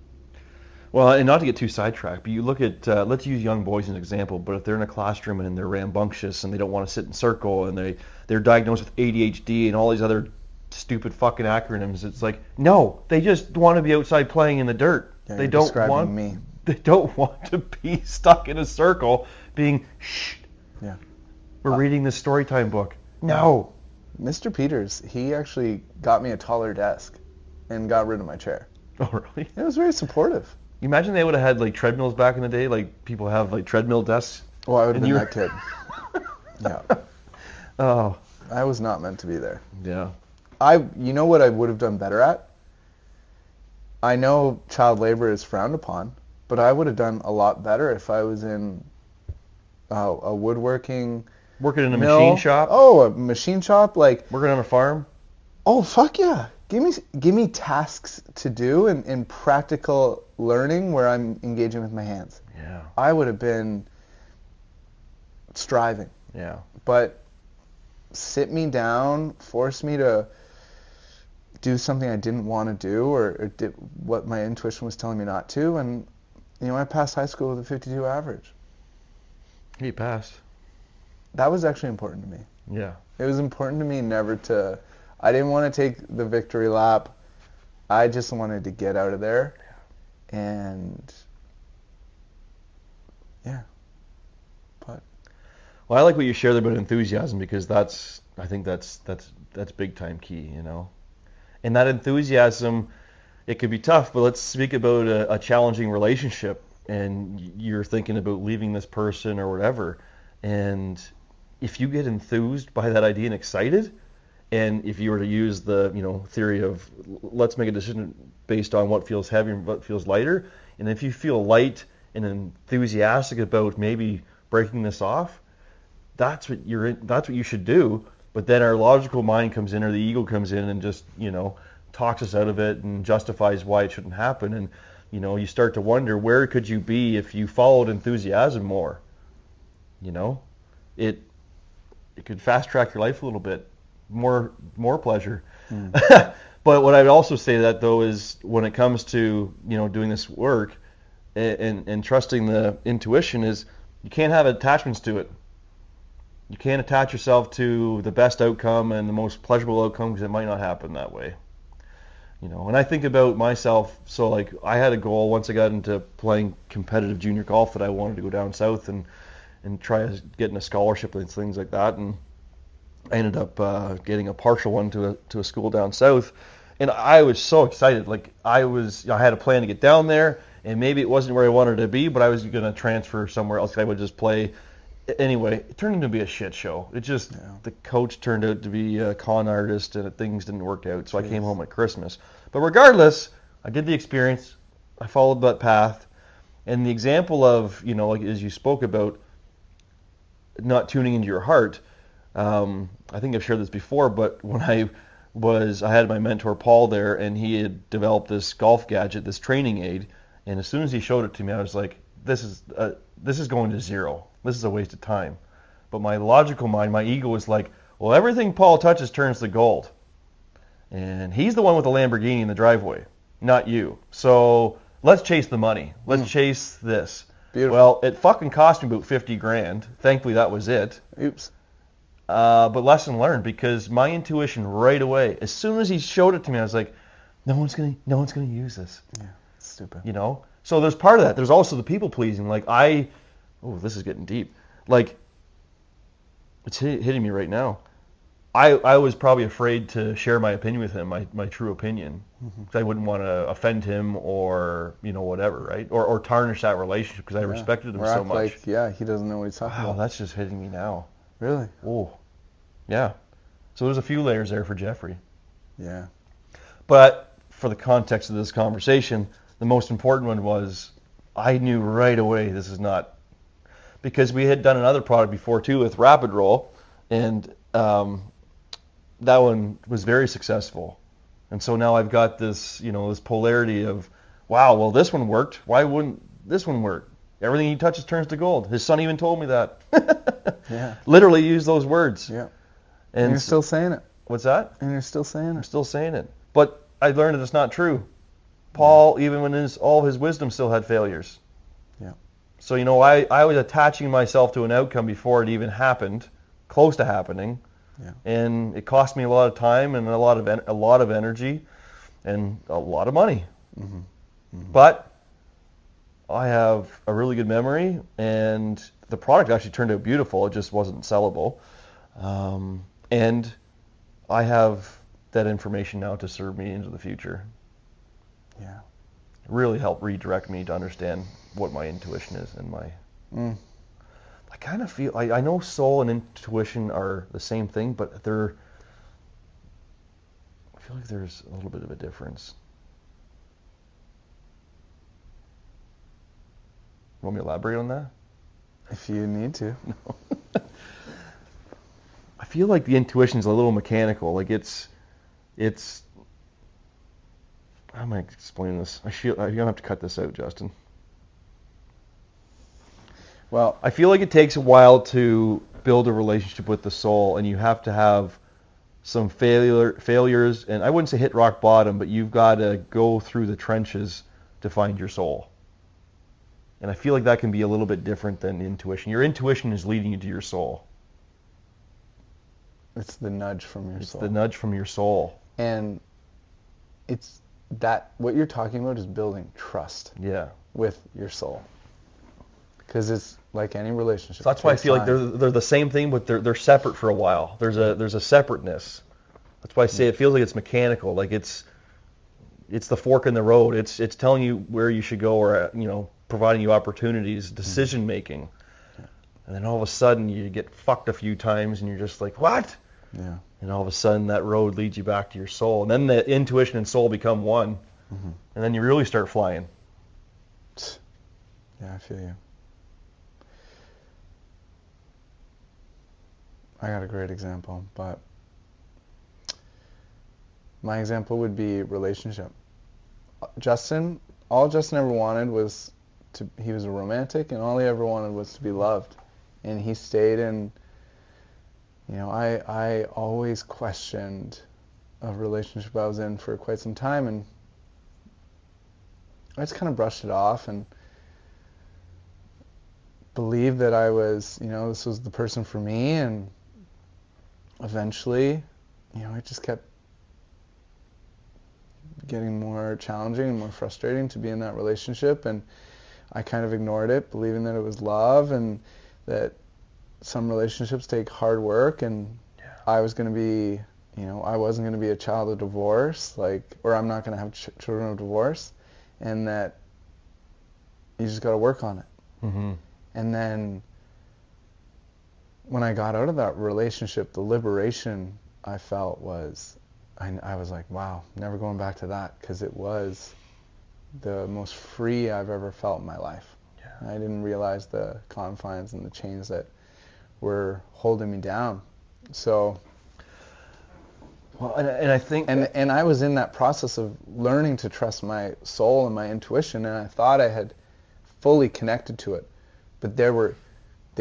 Well, and not to get too sidetracked, but you look at, let's use young boys as an example, but if they're in a classroom and they're rambunctious and they don't want to sit in circle and they're diagnosed with ADHD and all these other stupid fucking acronyms, it's like, no, they just want to be outside playing in the dirt. Yeah, they don't want me. They don't want to be stuck in a circle being, shh. Yeah. We're reading this story time book. No. Mr. Peters, he actually got me a taller desk and got rid of my chair. Oh, really? It was very supportive. You imagine they would have had like treadmills back in the day, like people have like treadmill desks. Well, I would have been that kid. Yeah. Oh. I was not meant to be there. Yeah. You know what I would have done better at? I know child labor is frowned upon, but I would have done a lot better if I was in a woodworking Working in a mill. machine shop? Oh, a machine shop, like Working on a farm? Oh, fuck yeah. Give me tasks to do and practical learning where I'm engaging with my hands. Yeah. I would have been striving. Yeah. But sit me down, force me to do something I didn't want to do or did what my intuition was telling me not to, and I passed high school with a 52 average. You passed. That was actually important to me. Yeah. It was important to me I didn't want to take the victory lap. I just wanted to get out of there. And yeah. But well, I like what you shared about enthusiasm, because I think that's big time key, And that enthusiasm, it could be tough. But let's speak about a challenging relationship, and you're thinking about leaving this person or whatever. And if you get enthused by that idea and excited, and if you were to use the theory of let's make a decision based on what feels heavy and what feels lighter, and if you feel light and enthusiastic about maybe breaking this off, that's what you should do. But then our logical mind comes in, or the ego comes in, and just talks us out of it and justifies why it shouldn't happen. And you start to wonder, where could you be if you followed enthusiasm more? It could fast track your life a little bit, more pleasure. But what I'd also say that though is when it comes to doing this work and trusting the intuition, is you can't have attachments to it. You can't attach yourself to the best outcome and the most pleasurable outcome, because it might not happen that way. And I think about myself, so like I had a goal once I got into playing competitive junior golf that I wanted to go down south and try getting a scholarship and things like that, and I ended up getting a partial one to a school down south, and I was so excited. Like I had a plan to get down there, and maybe it wasn't where I wanted to be, but I was going to transfer somewhere else. I would just play. Anyway, it turned into be a shit show. The coach turned out to be a con artist, and things didn't work out. So I came home at Christmas. But regardless, I did the experience. I followed that path, and the example of like as you spoke about, not tuning into your heart. I think I've shared this before, but when I had my mentor Paul there, and he had developed this golf gadget, this training aid, and as soon as he showed it to me, I was like, this is going to zero. This is a waste of time. But my logical mind, my ego was like, well, everything Paul touches turns to gold. And he's the one with the Lamborghini in the driveway, not you. So let's chase the money. Let's chase this. Beautiful. Well, it fucking cost me about $50,000. Thankfully, that was it. Oops. But lesson learned, because my intuition right away, as soon as he showed it to me, I was like, no one's gonna use this. Yeah, it's stupid. So there's part of that. There's also the people pleasing. Like this is getting deep. Like it's hitting me right now. I was probably afraid to share my opinion with him, my true opinion, because I wouldn't want to offend him or whatever, right? Or tarnish that relationship, because I respected him so much. He doesn't know what he's talking about. That's just hitting me now. Really? Oh, yeah. So there's a few layers there for Jeffrey. Yeah. But for the context of this conversation, the most important one was I knew right away this is not, because we had done another product before too with Rapid Roll, and that one was very successful. And so now I've got this, this polarity of, wow, well this one worked. Why wouldn't this one work? Everything he touches turns to gold. His son even told me that. Yeah. Literally used those words. Yeah. And you're still saying it. What's that? And you're still saying it. I'm still saying it. But I learned that it's not true. Paul, even when all his wisdom, still had failures. Yeah. So, I was attaching myself to an outcome before it even happened, close to happening. Yeah. And it cost me a lot of time and a lot of energy and a lot of money. Mm-hmm. Mm-hmm. But I have a really good memory, and the product actually turned out beautiful. It just wasn't sellable. And I have that information now to serve me into the future. Yeah. It really helped redirect me to understand what my intuition is and my... I kind of feel... I know soul and intuition are the same thing, but I feel like there's a little bit of a difference. Want me to elaborate on that? If you need to. No. I feel like the intuition's a little mechanical. Like it's. How am I explaining this? You're gonna have to cut this out, Justin. Well, I feel like it takes a while to build a relationship with the soul, and you have to have some failures, and I wouldn't say hit rock bottom, but you've got to go through the trenches to find your soul. And I feel like that can be a little bit different than intuition. Your intuition is leading you to your soul. It's the nudge from your soul. It's the nudge from your soul. And it's that, what you're talking about is building trust with your soul. Because it's like any relationship. So that's why I feel like they're the same thing, but they're separate for a while. There's a separateness. That's why I say it feels like it's mechanical. Like it's it's the fork in the road. It's telling you where you should go, or providing you opportunities, decision making. And then all of a sudden you get fucked a few times and you're just like, what? Yeah. And all of a sudden that road leads you back to your soul. And then the intuition and soul become one. Mm-hmm. And then you really start flying. Yeah, I feel you. I got a great example, but my example would be relationship. Justin, all Justin ever wanted was he was a romantic, and all he ever wanted was to be loved. And he stayed in, I always questioned a relationship I was in for quite some time, and I just kind of brushed it off and believed that I was, this was the person for me, and eventually, it just kept getting more challenging and more frustrating to be in that relationship, and I kind of ignored it, believing that it was love and that some relationships take hard work, and I was going to be, I wasn't going to be a child of divorce, or I'm not going to have children of divorce, and that you just got to work on it. Mm-hmm. And then when I got out of that relationship, the liberation I felt was, I was like, wow, never going back to that, because it was the most free I've ever felt in my life. Yeah. I didn't realize the confines and the chains that were holding me down. So, well, and I think, and I was in that process of learning to trust my soul and my intuition, and I thought I had fully connected to it, but the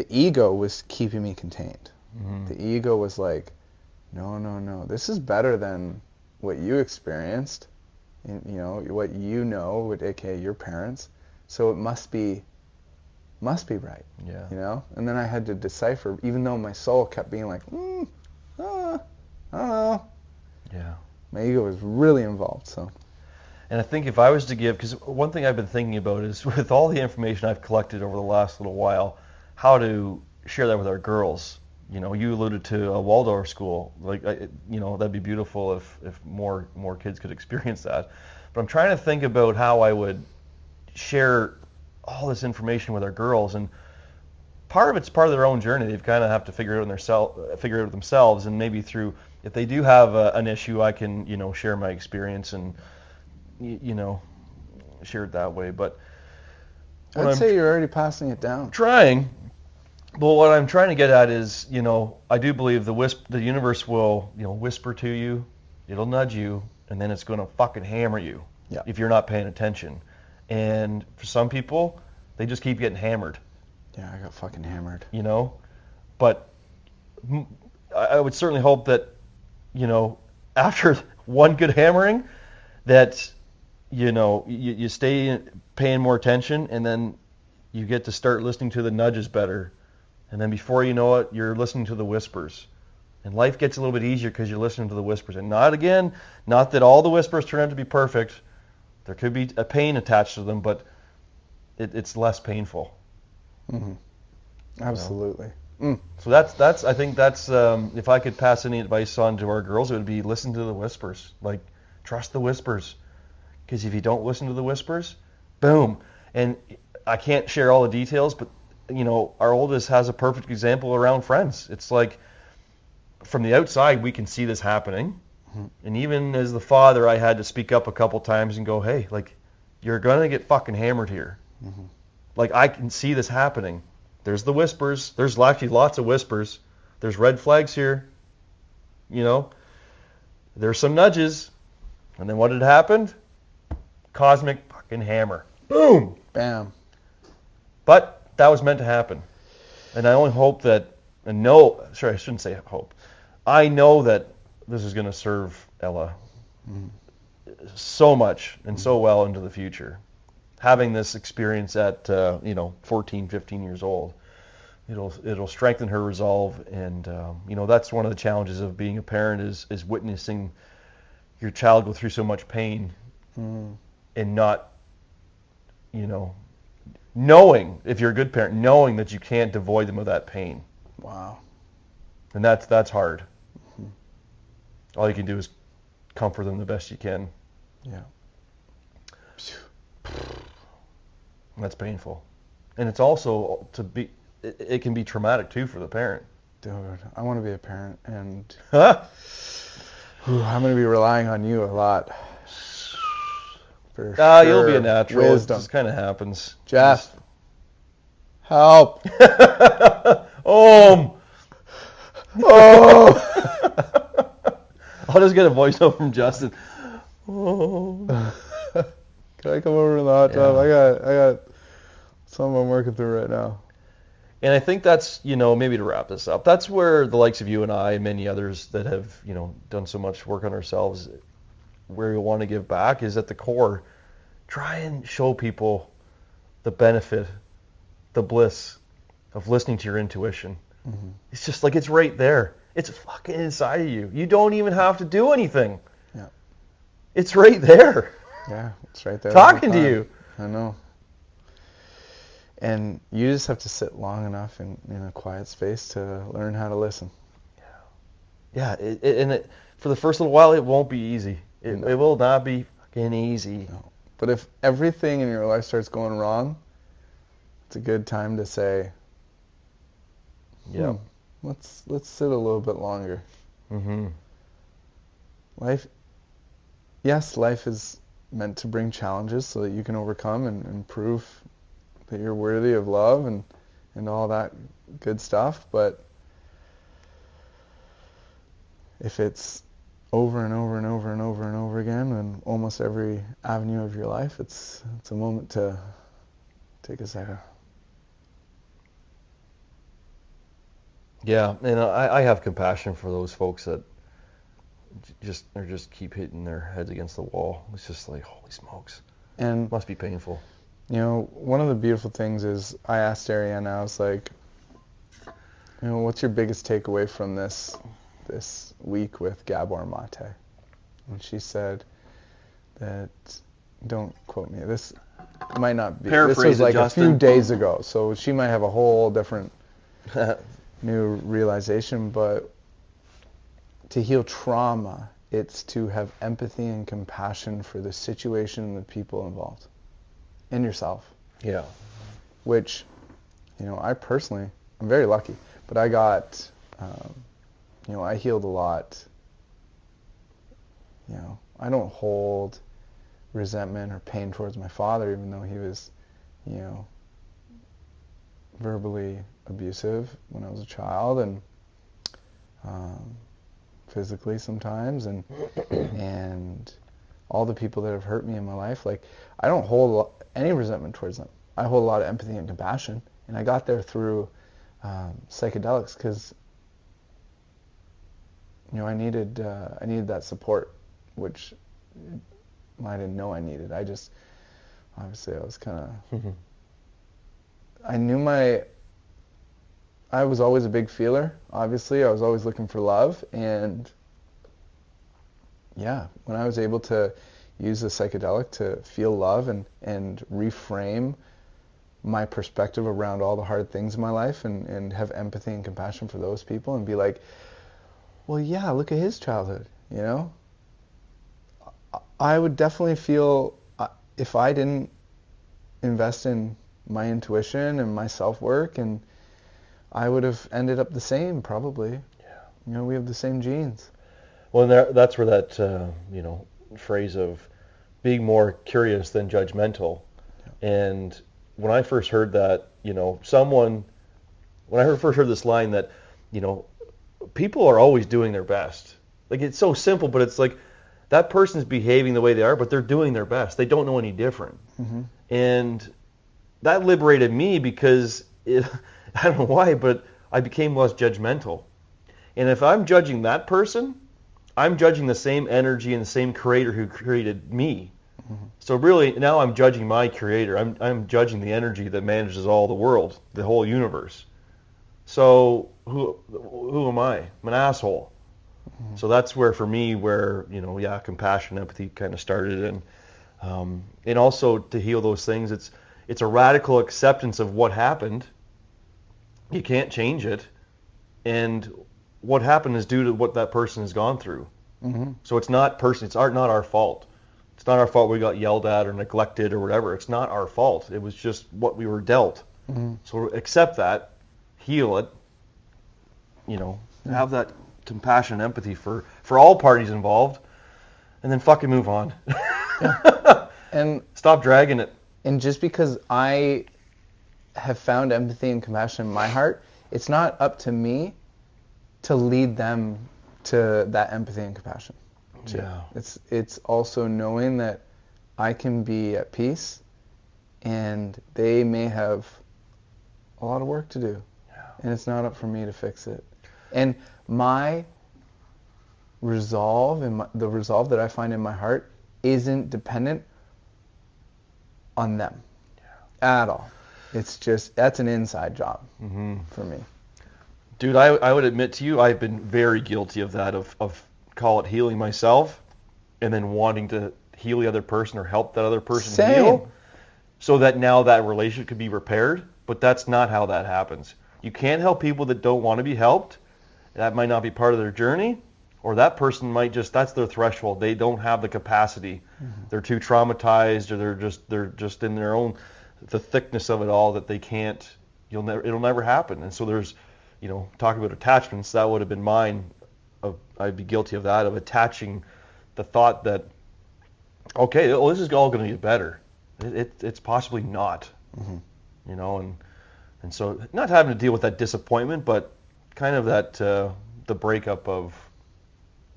ego was keeping me contained. Mm-hmm. The ego was like, no, this is better than what you experienced, what aka your parents, so it must be right. Yeah. And then I had to decipher, even though my soul kept being like, I don't know. Yeah. My ego was really involved, so. And I think if I was to give, because one thing I've been thinking about is, with all the information I've collected over the last little while, how to share that with our girls. You alluded to a Waldorf school. That'd be beautiful if more kids could experience that. But I'm trying to think about how I would share all this information with our girls, and part of it's part of their own journey. They've kind of have to figure it out themselves, and maybe through, if they do have an issue, I can share my experience and share it that way. But I'd say you're already passing it down. Trying. But what I'm trying to get at is, I do believe the universe will, whisper to you, it'll nudge you, and then it's going to fucking hammer you if you're not paying attention. And for some people, they just keep getting hammered. Yeah, I got fucking hammered. But I would certainly hope that, after one good hammering, that, you stay paying more attention, and then you get to start listening to the nudges better. And then before you know it, you're listening to the whispers. And life gets a little bit easier because you're listening to the whispers. And not that all the whispers turn out to be perfect. There could be a pain attached to them, but it's less painful. Mm-hmm. Absolutely. So that's I think that's if I could pass any advice on to our girls, it would be listen to the whispers. Trust the whispers. Because if you don't listen to the whispers, boom. And I can't share all the details, but our oldest has a perfect example around friends. It's like, from the outside, we can see this happening. Mm-hmm. And even as the father, I had to speak up a couple times and go, hey, you're going to get fucking hammered here. Mm-hmm. I can see this happening. There's the whispers. There's actually lots of whispers. There's red flags here. There's some nudges. And then what had happened? Cosmic fucking hammer. Boom. Bam. But that was meant to happen. And I only hope that, I shouldn't say hope. I know that this is going to serve Ella so much and so well into the future. Having this experience at 14, 15 years old, it'll strengthen her resolve, and that's one of the challenges of being a parent is witnessing your child go through so much pain and not, knowing, if you're a good parent, knowing that you can't devoid them of that pain. Wow. And that's hard. Mm-hmm. All you can do is comfort them the best you can. Yeah. That's painful. And it's also it can be traumatic too for the parent. Dude, I want to be a parent, and Huh? I'm going to be relying on you a lot. For You'll be a sure. natural. Wisdom. It just kind of happens. Jeff, help. Oh. I'll just get a voice note from Justin. Oh. Can I come over in the hot tub? I got something I'm working through right now. And I think that's, maybe to wrap this up, that's where the likes of you and I and many others that have, done so much work on ourselves, where we want to give back is at the core. Try and show people the benefit, the bliss of listening to your intuition. Mm-hmm. It's just like it's right there. It's fucking inside of you. You don't even have to do anything. Yeah. It's right there. Yeah, it's right there. Talking to you. I know. And you just have to sit long enough in a quiet space to learn how to listen. Yeah. For the first little while, it won't be easy. It will not be fucking easy. No. But if everything in your life starts going wrong, it's a good time to say, let's sit a little bit longer. Mm-hmm. Life is meant to bring challenges so that you can overcome and prove that you're worthy of love and all that good stuff. But if it's over and over and over and over and over again in almost every avenue of your life, it's a moment to take a second. Yeah, and I have compassion for those folks that just keep hitting their heads against the wall. It's just like, holy smokes. And must be painful. One of the beautiful things is I asked Ariana, I was like, what's your biggest takeaway from this week with Gabor Mate? And she said that, don't quote me, this might not be, this was like a few days ago, so she might have a whole different new realization, but to heal trauma, it's to have empathy and compassion for the situation and the people involved. And yourself. Yeah. Which, I personally, I'm very lucky, but I got, I healed a lot. I don't hold resentment or pain towards my father, even though he was, verbally abusive when I was a child, and physically sometimes, and all the people that have hurt me in my life, like, I don't hold any resentment towards them. I hold a lot of empathy and compassion, and I got there through psychedelics because, I needed that support, which I didn't know I needed. I was kind of, I was always a big feeler, obviously. I was always looking for love, and when I was able to use the psychedelic to feel love and reframe my perspective around all the hard things in my life and have empathy and compassion for those people and be like, well, yeah, look at his childhood, I would definitely feel, if I didn't invest in my intuition and my self-work, and I would have ended up the same, probably. Yeah. We have the same genes. Well, that's where that, phrase of being more curious than judgmental. Yeah. And when I first heard that, when I first heard this line that, people are always doing their best. Like, it's so simple, but it's like that person's behaving the way they are, but they're doing their best. They don't know any different. Mm-hmm. And that liberated me because I don't know why, but I became less judgmental. And if I'm judging that person, I'm judging the same energy and the same creator who created me. Mm-hmm. So really, now I'm judging my creator. I'm judging the energy that manages all the world, the whole universe. So who am I? I'm an asshole. Mm-hmm. So that's where, for me, compassion, empathy kind of started, and also to heal those things, it's a radical acceptance of what happened. You can't change it, and what happened is due to what that person has gone through. Mm-hmm. So it's not not our fault. It's not our fault we got yelled at or neglected or whatever. It's not our fault. It was just what we were dealt. So accept that, heal it, have that compassion and empathy for all parties involved, and then fucking move on. And stop dragging it. And just because I have found empathy and compassion in my heart, it's not up to me to lead them to that empathy and compassion. Yeah. It's also knowing that I can be at peace and they may have a lot of work to do. Yeah. And it's not up for me to fix it. And my resolve and the resolve that I find in my heart isn't dependent on them at all. It's just, that's an inside job for me. Dude, I would admit to you, I've been very guilty of that, of call it healing myself, and then wanting to heal the other person or help that other person heal, so that now that relationship could be repaired. But that's not how that happens. You can't help people that don't want to be helped. That might not be part of their journey, or that person might just, that's their threshold. They don't have the capacity. They're too traumatized, or they're just in their own, the thickness of it all, that they can't, it'll never happen. And so there's, talking about attachments, that would have been mine. I'd be guilty of that, of attaching the thought that, okay, well, this is all going to get better. It's possibly not, and so not having to deal with that disappointment, but kind of that the breakup of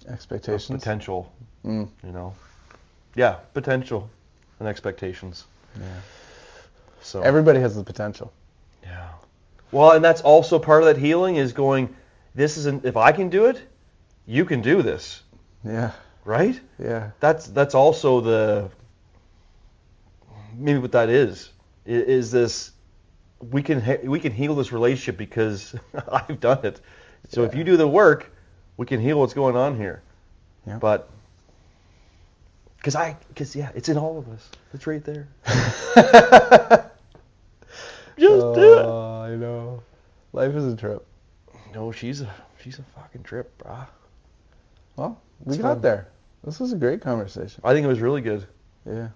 expectations, of potential, potential and expectations. Yeah. So everybody has the potential. Yeah. Well, and that's also part of that healing, is going, this isn't, if I can do it, you can do this. Yeah. Right? Yeah. That's also maybe what that is this, we can heal this relationship because I've done it. So if you do the work, we can heal what's going on here. Yeah. But because it's in all of us. It's right there. Just do it. I know. Life is a trip. No, she's a fucking trip, brah. Well, we got there. This was a great conversation. I think it was really good. Yeah.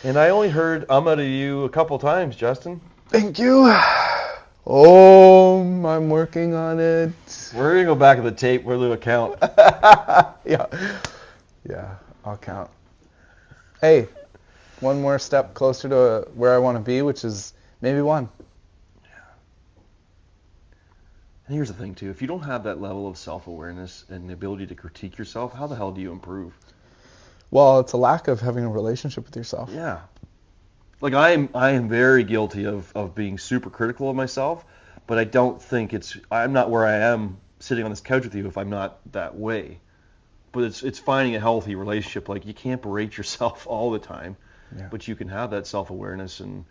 And I only heard out of you a couple times, Justin. Thank you. Oh, I'm working on it. We're going to go back to the tape. We'll do a count. Yeah, I'll count. Hey, one more step closer to where I want to be, which is maybe one. Yeah. And here's the thing, too. If you don't have that level of self-awareness and the ability to critique yourself, how the hell do you improve? Well, it's a lack of having a relationship with yourself. Yeah. Like, I am very guilty of being super critical of myself, but I don't think I'm not where I am sitting on this couch with you if I'm not that way. But it's finding a healthy relationship. Like, you can't berate yourself all the time, but you can have that self-awareness and,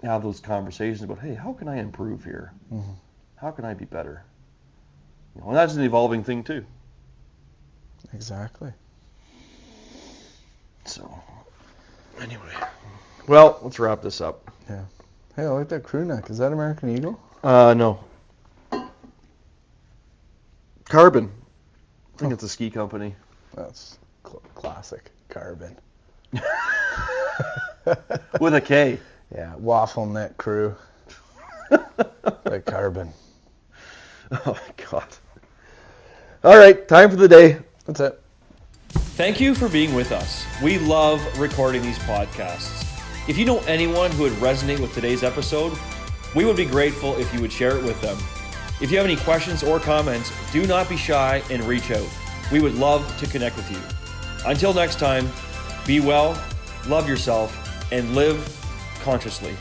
have those conversations about, hey, how can I improve here? Mm-hmm. How can I be better? And that's an evolving thing, too. Exactly. So, anyway. Well, let's wrap this up. Yeah. Hey, I like that crew neck. Is that American Eagle? No. Carbon. I think it's a ski company. That's classic. Carbon. With a K. Yeah, waffle neck crew. Like Carbon. Oh, my God. All right, time for the day. That's it. Thank you for being with us. We love recording these podcasts. If you know anyone who would resonate with today's episode, we would be grateful if you would share it with them. If you have any questions or comments, do not be shy and reach out. We would love to connect with you. Until next time, be well, love yourself, and live consciously.